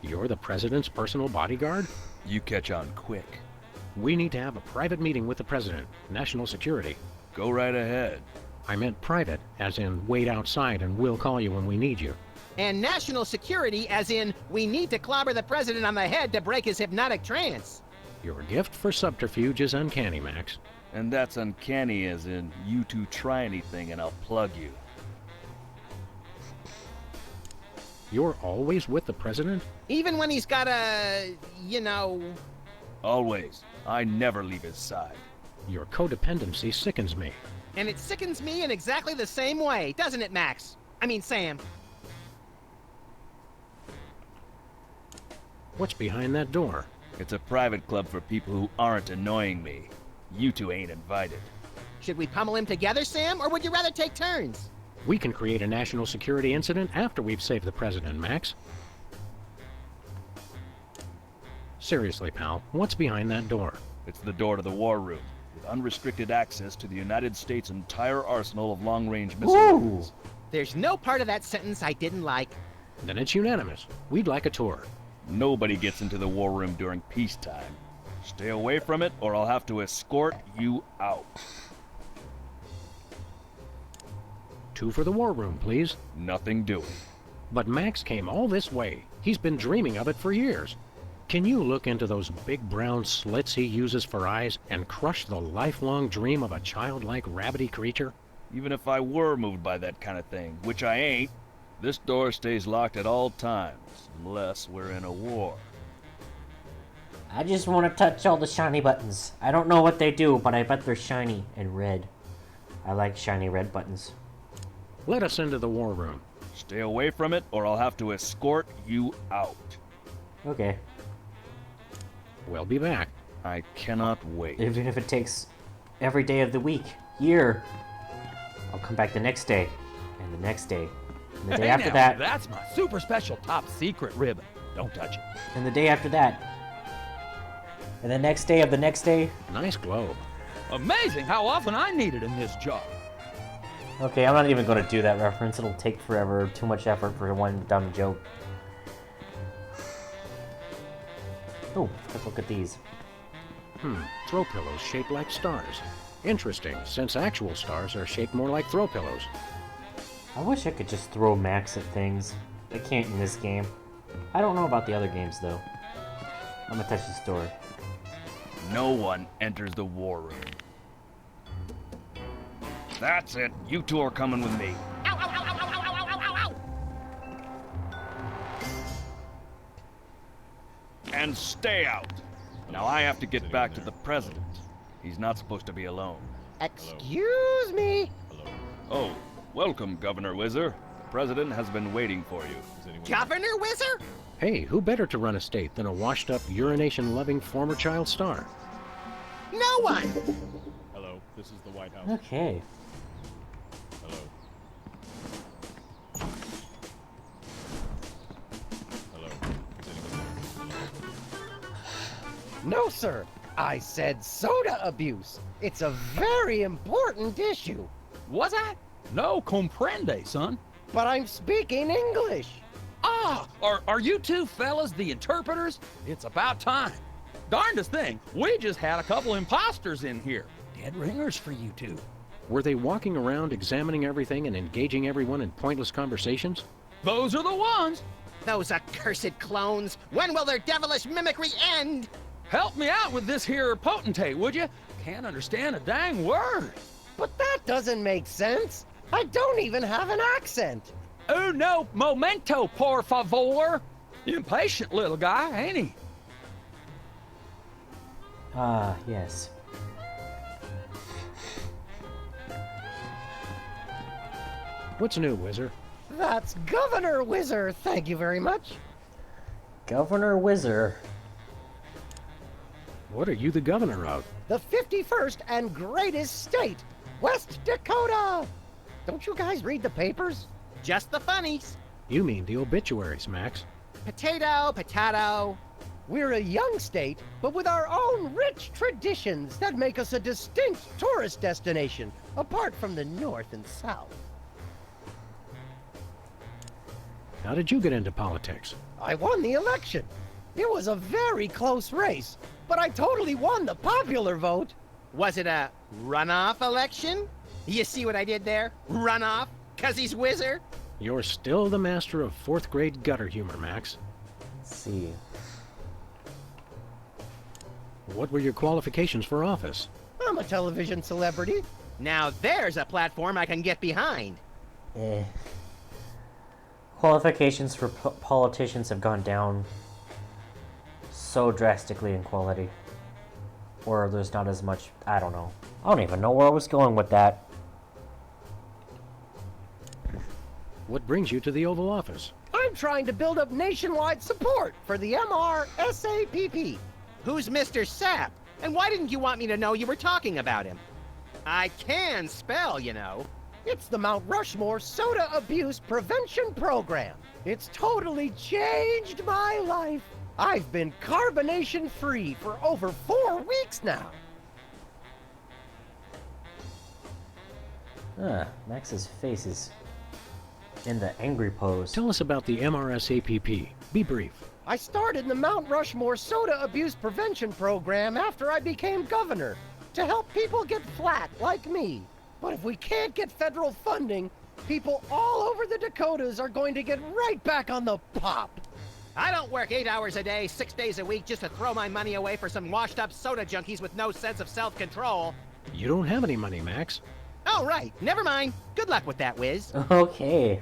Speaker 2: You're the president's personal bodyguard?
Speaker 14: You catch on quick.
Speaker 2: We need to have a private meeting with the president. National security.
Speaker 14: Go right ahead.
Speaker 2: I meant private, as in wait outside and we'll call you when we need you.
Speaker 3: And national security, as in we need to clobber the president on the head to break his hypnotic trance.
Speaker 2: Your gift for subterfuge is uncanny, Max.
Speaker 14: And that's uncanny as in you two try anything and I'll plug you.
Speaker 2: You're always with the president?
Speaker 3: Even when he's got a, you know...
Speaker 14: Always. I never leave his side.
Speaker 2: Your codependency sickens me.
Speaker 3: And it sickens me in exactly the same way, doesn't it, Max? I mean, Sam.
Speaker 2: What's behind that door?
Speaker 14: It's a private club for people who aren't annoying me. You two ain't invited.
Speaker 3: Should we pummel him together, Sam, or would you rather take turns?
Speaker 2: We can create a national security incident after we've saved the president, Max. Seriously, pal, what's behind that door?
Speaker 14: It's the door to the war room, with unrestricted access to the United States' entire arsenal of long-range missile weapons.
Speaker 3: There's no part of that sentence I didn't like.
Speaker 2: Then it's unanimous. We'd like a tour.
Speaker 14: Nobody gets into the war room during peacetime. Stay away from it, or I'll have to escort you out.
Speaker 2: 2 for the war room, please.
Speaker 14: Nothing doing.
Speaker 2: But Max came all this way. He's been dreaming of it for years. Can you look into those big brown slits he uses for eyes and crush the lifelong dream of a childlike rabbity creature?
Speaker 14: Even if I were moved by that kind of thing, which I ain't, this door stays locked at all times, unless we're in a war.
Speaker 4: I just want to touch all the shiny buttons. I don't know what they do, but I bet they're shiny and red. I like shiny red buttons.
Speaker 2: Let us into the war room.
Speaker 14: Stay away from it, or I'll have to escort you out.
Speaker 4: Okay.
Speaker 2: We'll be back.
Speaker 14: I cannot wait.
Speaker 4: Even if it takes every day of the week, year. I'll come back the next day, and the next day, and the day after
Speaker 5: now,
Speaker 4: that.
Speaker 5: That's my super special top secret ribbon. Don't touch it.
Speaker 4: And the day after that. And the next day of the next day.
Speaker 2: Nice globe.
Speaker 5: Amazing how often I need it in this job.
Speaker 4: Okay, I'm not even going to do that reference. It'll take forever. Too much effort for one dumb joke. Oh, let's look at these.
Speaker 2: Throw pillows shaped like stars. Interesting, since actual stars are shaped more like throw pillows.
Speaker 4: I wish I could just throw Max at things. I can't in this game. I don't know about the other games, though. I'm gonna touch this door.
Speaker 14: No one enters the war room. That's it. You two are coming with me.
Speaker 3: Ow, ow, ow, ow, ow, ow, ow, ow, ow.
Speaker 14: And stay out. Now I have to get back to the president. He's not supposed to be alone.
Speaker 3: Excuse me.
Speaker 14: Oh, welcome, Governor Whizzer. The president has been waiting for you.
Speaker 3: Governor Whizzer?
Speaker 2: Hey, who better to run a state than a washed-up, urination-loving former child star?
Speaker 3: No one!
Speaker 6: Hello, this is the White House.
Speaker 4: Okay.
Speaker 6: Hello. Hello. Is anyone there?
Speaker 3: No, sir. I said soda abuse. It's a very important issue.
Speaker 5: Was I? No comprende, son.
Speaker 3: But I'm speaking English.
Speaker 5: Ah, are you two fellas the interpreters? It's about time.
Speaker 15: Darndest thing, we just had a couple imposters in here. Dead ringers for you two.
Speaker 2: Were they walking around examining everything and engaging everyone in pointless conversations?
Speaker 15: Those are the ones.
Speaker 3: Those accursed clones. When will their devilish mimicry end?
Speaker 15: Help me out with this here potentate, would you? Can't understand a dang word.
Speaker 16: But that doesn't make sense. I don't even have an accent.
Speaker 15: Uno momento, por favor. Impatient little guy, ain't he?
Speaker 4: Ah, yes.
Speaker 2: What's new, Wizard?
Speaker 16: That's Governor Whizzer, thank you very much.
Speaker 4: Governor Whizzer.
Speaker 2: What are you the governor of?
Speaker 16: The 51st and greatest state, West Dakota. Don't you guys read the papers?
Speaker 3: Just the funnies.
Speaker 2: You mean the obituaries, Max.
Speaker 3: Potato, potato.
Speaker 16: We're a young state, but with our own rich traditions that make us a distinct tourist destination, apart from the North and South.
Speaker 2: How did you get into politics?
Speaker 16: I won the election. It was a very close race, but I totally won the popular vote.
Speaker 3: Was it a runoff election? You see what I did there? Runoff? 'Cause he's Whizzer?
Speaker 2: You're still the master of 4th grade gutter humor, Max.
Speaker 4: Let's see.
Speaker 2: What were your qualifications for office?
Speaker 16: I'm a television celebrity.
Speaker 3: Now there's a platform I can get behind.
Speaker 4: Qualifications for politicians have gone down so drastically in quality. Or there's not as much, I don't know. I don't even know where I was going with that.
Speaker 2: What brings you to the Oval Office?
Speaker 16: I'm trying to build up nationwide support for the MRSAPP.
Speaker 3: Who's Mr. Sapp? And why didn't you want me to know you were talking about him? I can spell, you know.
Speaker 16: It's the Mount Rushmore Soda Abuse Prevention Program. It's totally changed my life. I've been carbonation-free for over 4 weeks now.
Speaker 4: Max's face is in the angry pose.
Speaker 2: Tell us about the MRSAPP. Be brief.
Speaker 16: I started the Mount Rushmore Soda Abuse Prevention Program after I became governor to help people get flat like me. But if we can't get federal funding, people all over the Dakotas are going to get right back on the pop.
Speaker 3: I don't work 8 hours a day, 6 days a week just to throw my money away for some washed-up soda junkies with no sense of self-control.
Speaker 2: You don't have any money, Max.
Speaker 3: Oh, right. Never mind. Good luck with that, Wiz.
Speaker 4: Okay.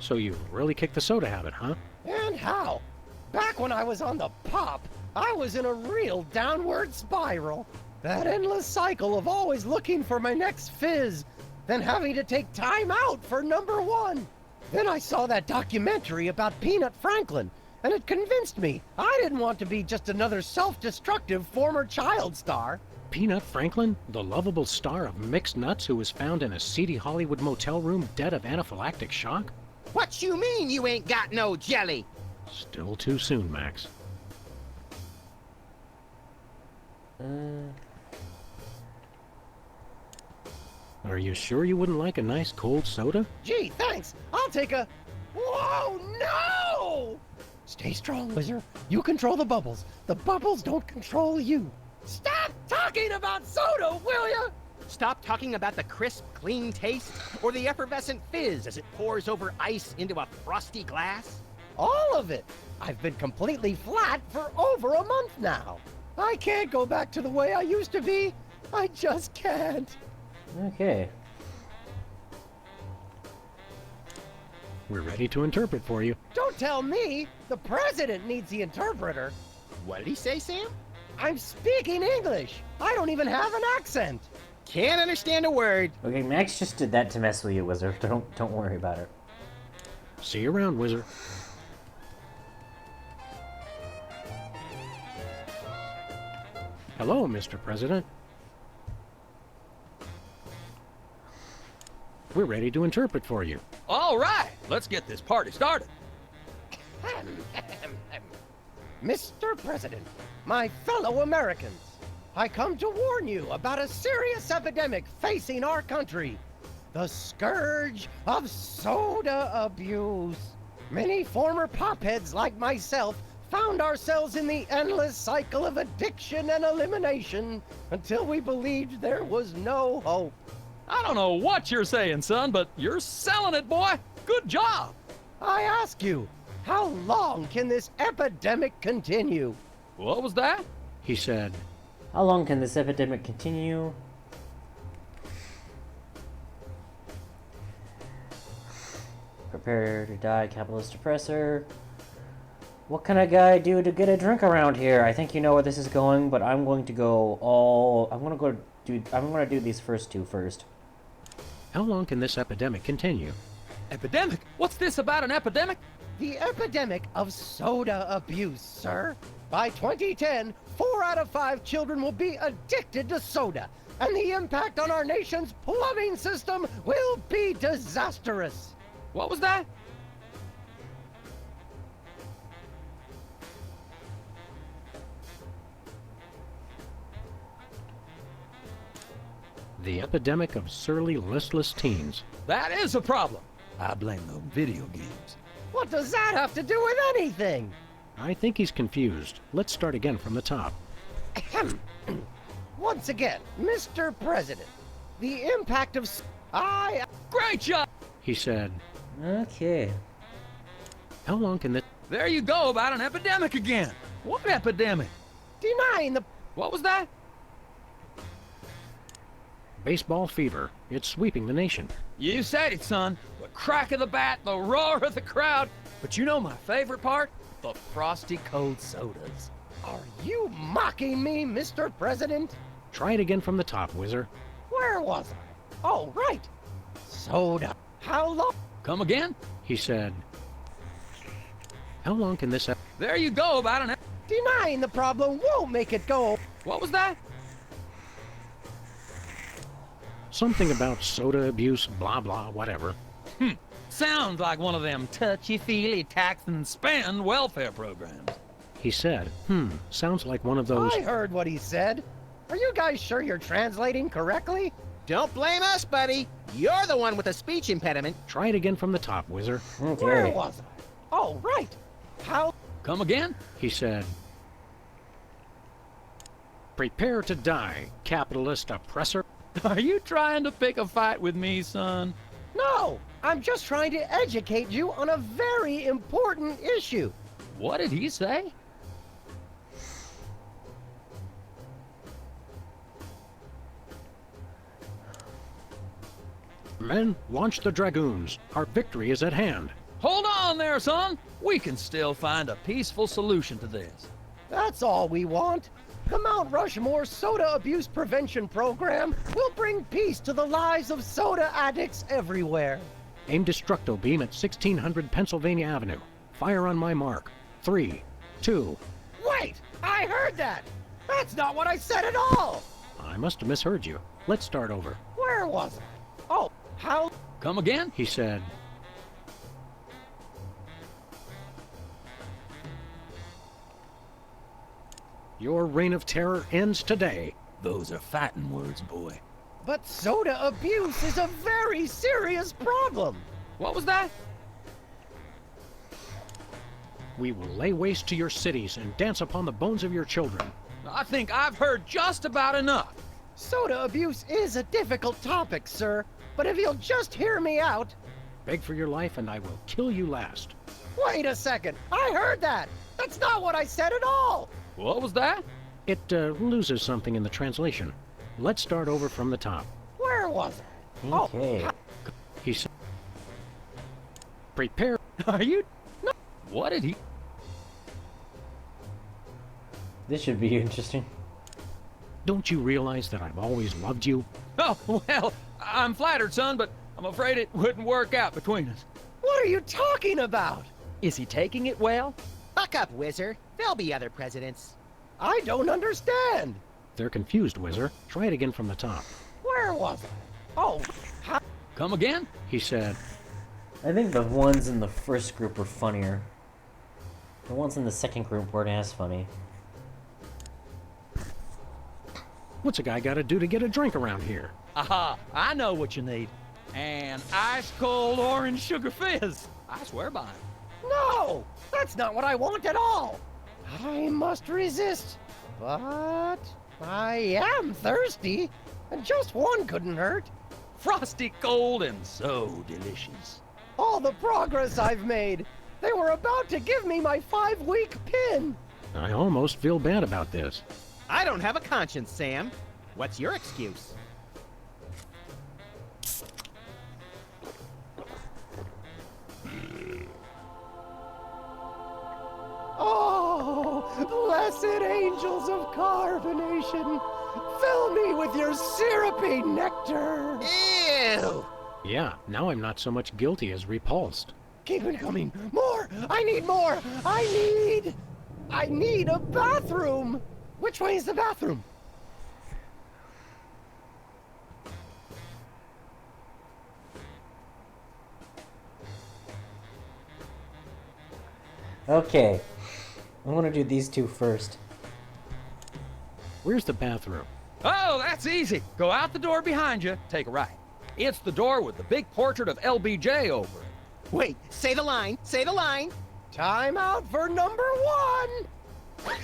Speaker 2: So you really kicked the soda habit, huh?
Speaker 16: And how? Back when I was on the pop, I was in a real downward spiral. That endless cycle of always looking for my next fizz, then having to take time out for #1. Then I saw that documentary about Peanut Franklin, and it convinced me I didn't want to be just another self-destructive former child star.
Speaker 2: Peanut Franklin, the lovable star of Mixed Nuts who was found in a seedy Hollywood motel room dead of anaphylactic shock?
Speaker 3: What you mean you ain't got no jelly?
Speaker 2: Still too soon, Max. Are you sure you wouldn't like a nice cold soda?
Speaker 16: Gee, thanks. I'll take a... Whoa, no! Stay strong, Wizard. You control the bubbles. The bubbles don't control you. Stop talking about soda, will ya?
Speaker 3: Stop talking about the crisp, clean taste or the effervescent fizz as it pours over ice into a frosty glass?
Speaker 16: All of it. I've been completely flat for over a month now. I can't go back to the way I used to be. I just can't.
Speaker 4: Okay.
Speaker 2: We're ready to interpret for you.
Speaker 16: Don't tell me. The president needs the interpreter.
Speaker 3: What did he say, Sam?
Speaker 16: I'm speaking English. I don't even have an accent.
Speaker 3: Can't understand a word.
Speaker 4: Okay, Max just did that to mess with you, Wizard. Don't worry about it.
Speaker 2: See you around, Wizard. Hello, Mr. President. We're ready to interpret for you.
Speaker 15: All right, let's get this party started.
Speaker 16: Mr. President, my fellow Americans, I come to warn you about a serious epidemic facing our country. The scourge of soda abuse. Many former popheads like myself found ourselves in the endless cycle of addiction and elimination until we believed there was no hope.
Speaker 15: I don't know what you're saying, son, but you're selling it, boy. Good job.
Speaker 16: I ask you, how long can this epidemic continue?
Speaker 15: What was that?
Speaker 2: He said,
Speaker 4: How long can this epidemic continue? Prepare to die, capitalist oppressor. What can a guy do to get a drink around here? I think you know where this is going, but I'm going to go all... I'm gonna do these first two first.
Speaker 2: How long can this epidemic continue?
Speaker 15: Epidemic? What's this about an epidemic?
Speaker 16: The epidemic of soda abuse, sir. By 2010, 4 out of 5 children will be addicted to soda, and the impact on our nation's plumbing system will be disastrous.
Speaker 15: What was that?
Speaker 2: The epidemic of surly, listless teens.
Speaker 15: That is a problem. I blame the video games.
Speaker 16: What does that have to do with anything?
Speaker 2: I think he's confused. Let's start again from the top.
Speaker 16: Once again, Mr. President, the impact of...
Speaker 15: Great job!
Speaker 2: He said,
Speaker 4: Okay.
Speaker 2: How long can this...
Speaker 15: There you go about an epidemic again. What epidemic?
Speaker 16: Denying the...
Speaker 15: What was that?
Speaker 2: Baseball fever. It's sweeping the nation.
Speaker 15: You said it, son. The crack of the bat, the roar of the crowd. But you know my favorite part? The frosty cold sodas.
Speaker 16: Are you mocking me, Mr. President?
Speaker 2: Try it again from the top, Whizzer.
Speaker 16: Where was I? Oh, right. Soda. How long?
Speaker 15: Come again?
Speaker 2: He said, How long can this...
Speaker 15: There you go about an...
Speaker 16: Denying the problem won't make it go.
Speaker 15: What was that?
Speaker 2: Something about soda abuse, blah, blah, whatever.
Speaker 15: Sounds like one of them touchy-feely tax and spend welfare programs.
Speaker 2: He said, sounds like one of those...
Speaker 16: I heard what he said. Are you guys sure you're translating correctly?
Speaker 3: Don't blame us, buddy. You're the one with a speech impediment.
Speaker 2: Try it again from the top, Whizzer.
Speaker 4: Okay.
Speaker 16: Where was I? Oh, right. How...
Speaker 15: Come again?
Speaker 2: He said, Prepare to die, capitalist oppressor.
Speaker 15: Are you trying to pick a fight with me, son?
Speaker 16: No, I'm just trying to educate you on a very important issue.
Speaker 15: What did he say?
Speaker 2: Men, launch the Dragoons. Our victory is at hand.
Speaker 15: Hold on there, son. We can still find a peaceful solution to this.
Speaker 16: That's all we want. The Mount Rushmore Soda Abuse Prevention Program will bring peace to the lives of soda addicts everywhere.
Speaker 2: Aim Destructo Beam at 1600 Pennsylvania Avenue. Fire on my mark. 3, 2...
Speaker 16: Wait! I heard that! That's not what I said at all!
Speaker 2: I must have misheard you. Let's start over.
Speaker 16: Where was I? Oh, how...
Speaker 15: Come again?
Speaker 2: He said, Your reign of terror ends today.
Speaker 15: Those are fighting words, boy.
Speaker 16: But soda abuse is a very serious problem.
Speaker 15: What was that?
Speaker 2: We will lay waste to your cities and dance upon the bones of your children.
Speaker 15: I think I've heard just about enough.
Speaker 16: Soda abuse is a difficult topic, sir. But if you'll just hear me out...
Speaker 2: Beg for your life and I will kill you last.
Speaker 16: Wait a second. I heard that. That's not what I said at all.
Speaker 15: What was that?
Speaker 2: It loses something in the translation. Let's start over from the top.
Speaker 16: Where was I?
Speaker 4: Okay.
Speaker 2: He said, Prepare...
Speaker 15: Are you... No. What did he...
Speaker 4: This should be interesting.
Speaker 2: Don't you realize that I've always loved you?
Speaker 15: Oh, well, I'm flattered, son, but I'm afraid it wouldn't work out between us.
Speaker 16: What are you talking about?
Speaker 15: Is he taking it well?
Speaker 3: Buck up, Whizzer. There'll be other presidents.
Speaker 16: I don't understand.
Speaker 2: They're confused, Whizzer. Try it again from the top.
Speaker 16: Where was I? Oh, how...
Speaker 15: Come again?
Speaker 2: He said,
Speaker 4: I think the ones in the first group were funnier. The ones in the second group weren't as funny.
Speaker 2: What's a guy got to do to get a drink around here?
Speaker 15: Aha, I know what you need. An ice-cold orange sugar fizz. I swear by it.
Speaker 16: No! That's not what I want at all! I must resist. But I am thirsty, and just one couldn't hurt.
Speaker 15: Frosty cold and so delicious.
Speaker 16: All the progress I've made! They were about to give me my 5-week pin!
Speaker 2: I almost feel bad about this.
Speaker 3: I don't have a conscience, Sam. What's your excuse?
Speaker 16: Oh, blessed angels of carbonation, fill me with your syrupy nectar!
Speaker 3: Ew!
Speaker 2: Yeah, now I'm not so much guilty as repulsed.
Speaker 16: Keep it coming! More! I need more! I need a bathroom! Which way is the bathroom?
Speaker 4: Okay. I'm gonna do these two first.
Speaker 2: Where's the bathroom?
Speaker 15: Oh, that's easy. Go out the door behind you, take a right. It's the door with the big portrait of LBJ over it.
Speaker 3: Wait, say the line, say the line.
Speaker 16: Time out for number 1!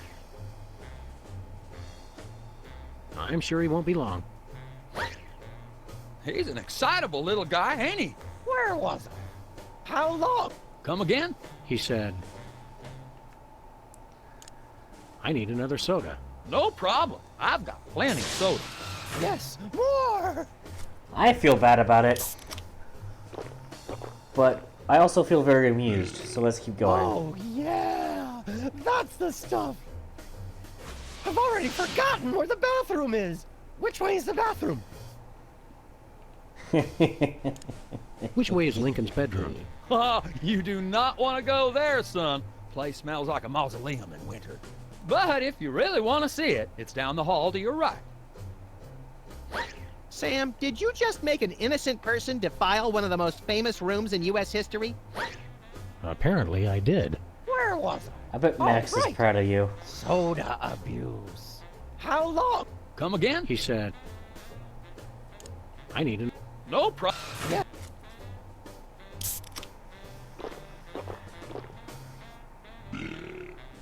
Speaker 2: I'm sure he won't be long.
Speaker 15: He's an excitable little guy, ain't he?
Speaker 16: Where was I? How long?
Speaker 15: Come again?
Speaker 2: He said, I need another soda.
Speaker 15: No problem. I've got plenty of soda.
Speaker 16: Yes, more!
Speaker 4: I feel bad about it. But I also feel very amused, so let's keep going.
Speaker 16: Oh, yeah! That's the stuff! I've already forgotten where the bathroom is! Which way is the bathroom?
Speaker 2: Which way is Lincoln's bedroom?
Speaker 15: Oh, you do not want to go there, son. Place smells like a mausoleum in winter. But if you really want to see it, it's down the hall to your right.
Speaker 3: Sam, did you just make an innocent person defile one of the most famous rooms in U.S. history?
Speaker 2: Apparently I did.
Speaker 16: Where was I?
Speaker 4: I bet Max is proud of you.
Speaker 16: Soda abuse. How long?
Speaker 15: Come again?
Speaker 2: He said, I need an...
Speaker 15: No problem.
Speaker 16: Yeah.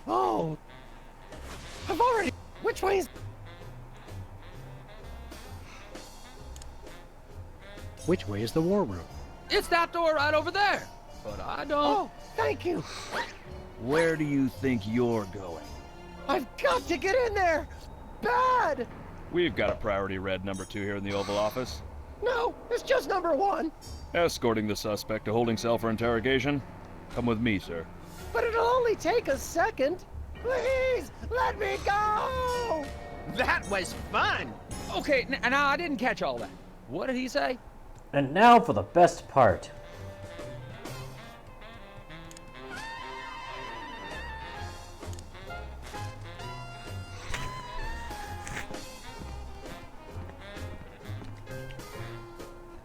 Speaker 16: Oh. I've already... Which way is...
Speaker 2: Which way is the war room?
Speaker 15: It's that door right over there. But I don't...
Speaker 16: Oh, thank you.
Speaker 14: Where do you think you're going?
Speaker 16: I've got to get in there. Bad.
Speaker 14: We've got a priority red number 2 here in the Oval Office.
Speaker 16: No, it's just number 1.
Speaker 14: Escorting the suspect to holding cell for interrogation. Come with me, sir.
Speaker 16: But it'll only take a second. Please, let me go!
Speaker 3: That was fun!
Speaker 15: Okay, now I didn't catch all that. What did he say?
Speaker 4: And now for the best part.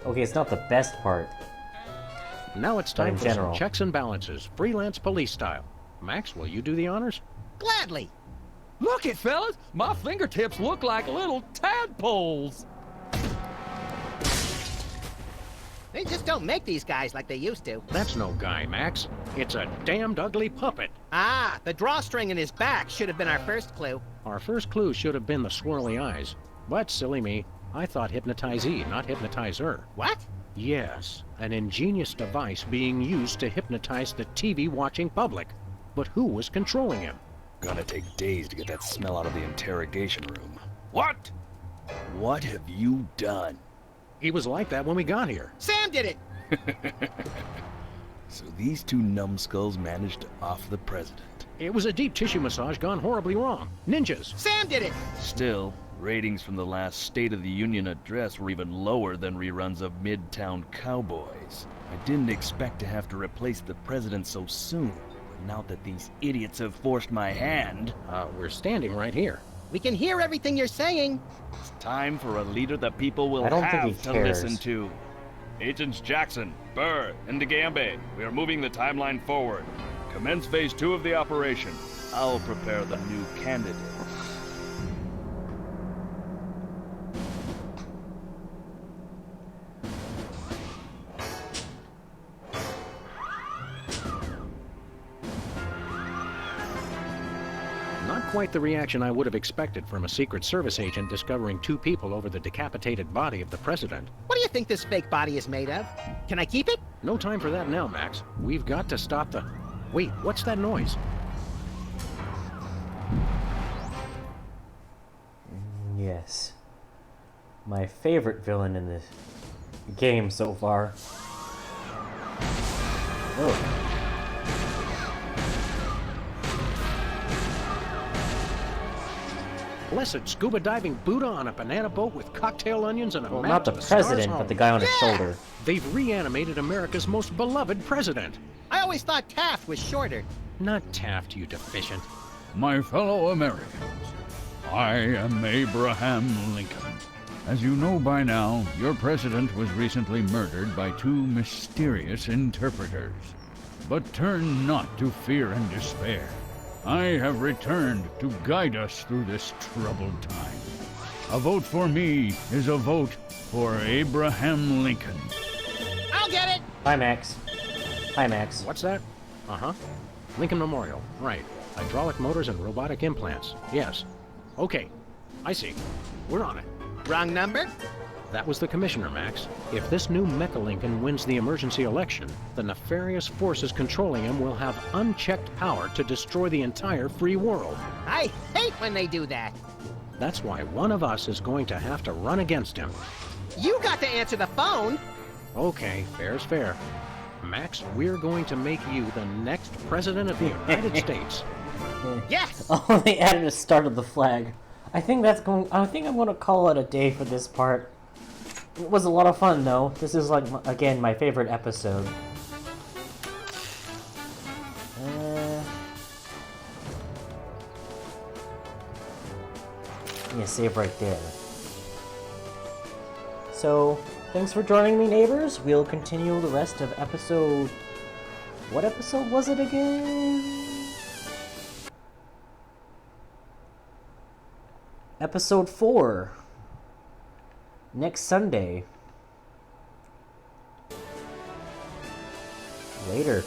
Speaker 4: Okay, it's not the best part.
Speaker 2: Now it's
Speaker 4: But
Speaker 2: time
Speaker 4: in
Speaker 2: for
Speaker 4: general.
Speaker 2: some checks and balances, freelance police style. Max, will you do the honors?
Speaker 3: Gladly.
Speaker 15: Look it, fellas. My fingertips look like little tadpoles.
Speaker 3: They just don't make these guys like they used to.
Speaker 2: That's no guy, Max. It's a damned ugly puppet.
Speaker 3: Ah, the drawstring in his back should have been our first clue.
Speaker 2: Our first clue should have been the swirly eyes. But silly me, I thought hypnotizee, not hypnotizer.
Speaker 3: What?
Speaker 2: Yes, an ingenious device being used to hypnotize the TV-watching public. But who was controlling him?
Speaker 14: Gonna take days to get that smell out of the interrogation room. What? What have you done?
Speaker 2: He was like that when we got here.
Speaker 3: Sam did it!
Speaker 14: So these two numbskulls managed to off the president.
Speaker 2: It was a deep tissue massage gone horribly wrong. Ninjas.
Speaker 3: Sam did it!
Speaker 14: Still, ratings from the last State of the Union address were even lower than reruns of Midtown Cowboys. I didn't expect to have to replace the president so soon, but now that these idiots have forced my hand...
Speaker 2: We're standing right here.
Speaker 3: We can hear everything you're saying.
Speaker 14: It's time for a leader that people will
Speaker 4: I don't think he
Speaker 14: have to
Speaker 4: cares.
Speaker 14: listen to. Agents Jackson, Burr, and DeGambe, we are moving the timeline forward. Commence phase 2 of the operation. I'll prepare the new candidate.
Speaker 2: Not quite the reaction I would have expected from a Secret Service agent discovering 2 people over the decapitated body of the president.
Speaker 3: What do you think this fake body is made of? Can I keep it?
Speaker 2: No time for that now, Max. We've got to stop the... Wait, what's that noise?
Speaker 4: Yes. My favorite villain in this game so far. Oh.
Speaker 2: Blessed scuba diving Buddha on a banana boat with cocktail onions and a
Speaker 4: Well,
Speaker 2: map
Speaker 4: not
Speaker 2: to
Speaker 4: the
Speaker 2: stars
Speaker 4: president, but
Speaker 2: home.
Speaker 4: the guy on his shoulder.
Speaker 2: They've reanimated America's most beloved president.
Speaker 3: I always thought Taft was shorter.
Speaker 2: Not Taft, you deficient.
Speaker 17: My fellow Americans, I am Abraham Lincoln. As you know by now, your president was recently murdered by 2 mysterious interpreters. But turn not to fear and despair. I have returned to guide us through this troubled time. A vote for me is a vote for Abraham Lincoln.
Speaker 3: I'll get it!
Speaker 4: Hi, Max. Hi, Max.
Speaker 2: What's that? Uh-huh. Lincoln Memorial. Right. Hydraulic motors and robotic implants. Yes. Okay. I see. We're on it.
Speaker 3: Wrong number?
Speaker 2: That was the commissioner, Max. If this new Mecha Lincoln wins the emergency election, the nefarious forces controlling him will have unchecked power to destroy the entire free world.
Speaker 3: I hate when they do that.
Speaker 2: That's why one of us is going to have to run against him.
Speaker 3: You got to answer the phone.
Speaker 2: Okay, fair's fair. Max, we're going to make you the next president of the United States.
Speaker 3: Yes!
Speaker 4: Oh, they added a start of the flag. I think I'm gonna call it a day for this part. It was a lot of fun, though. This is, like, again, my favorite episode. Yeah, save right there. So, thanks for joining me, neighbors. We'll continue the rest of episode... What episode was it again? Episode 4. Next Sunday. Later.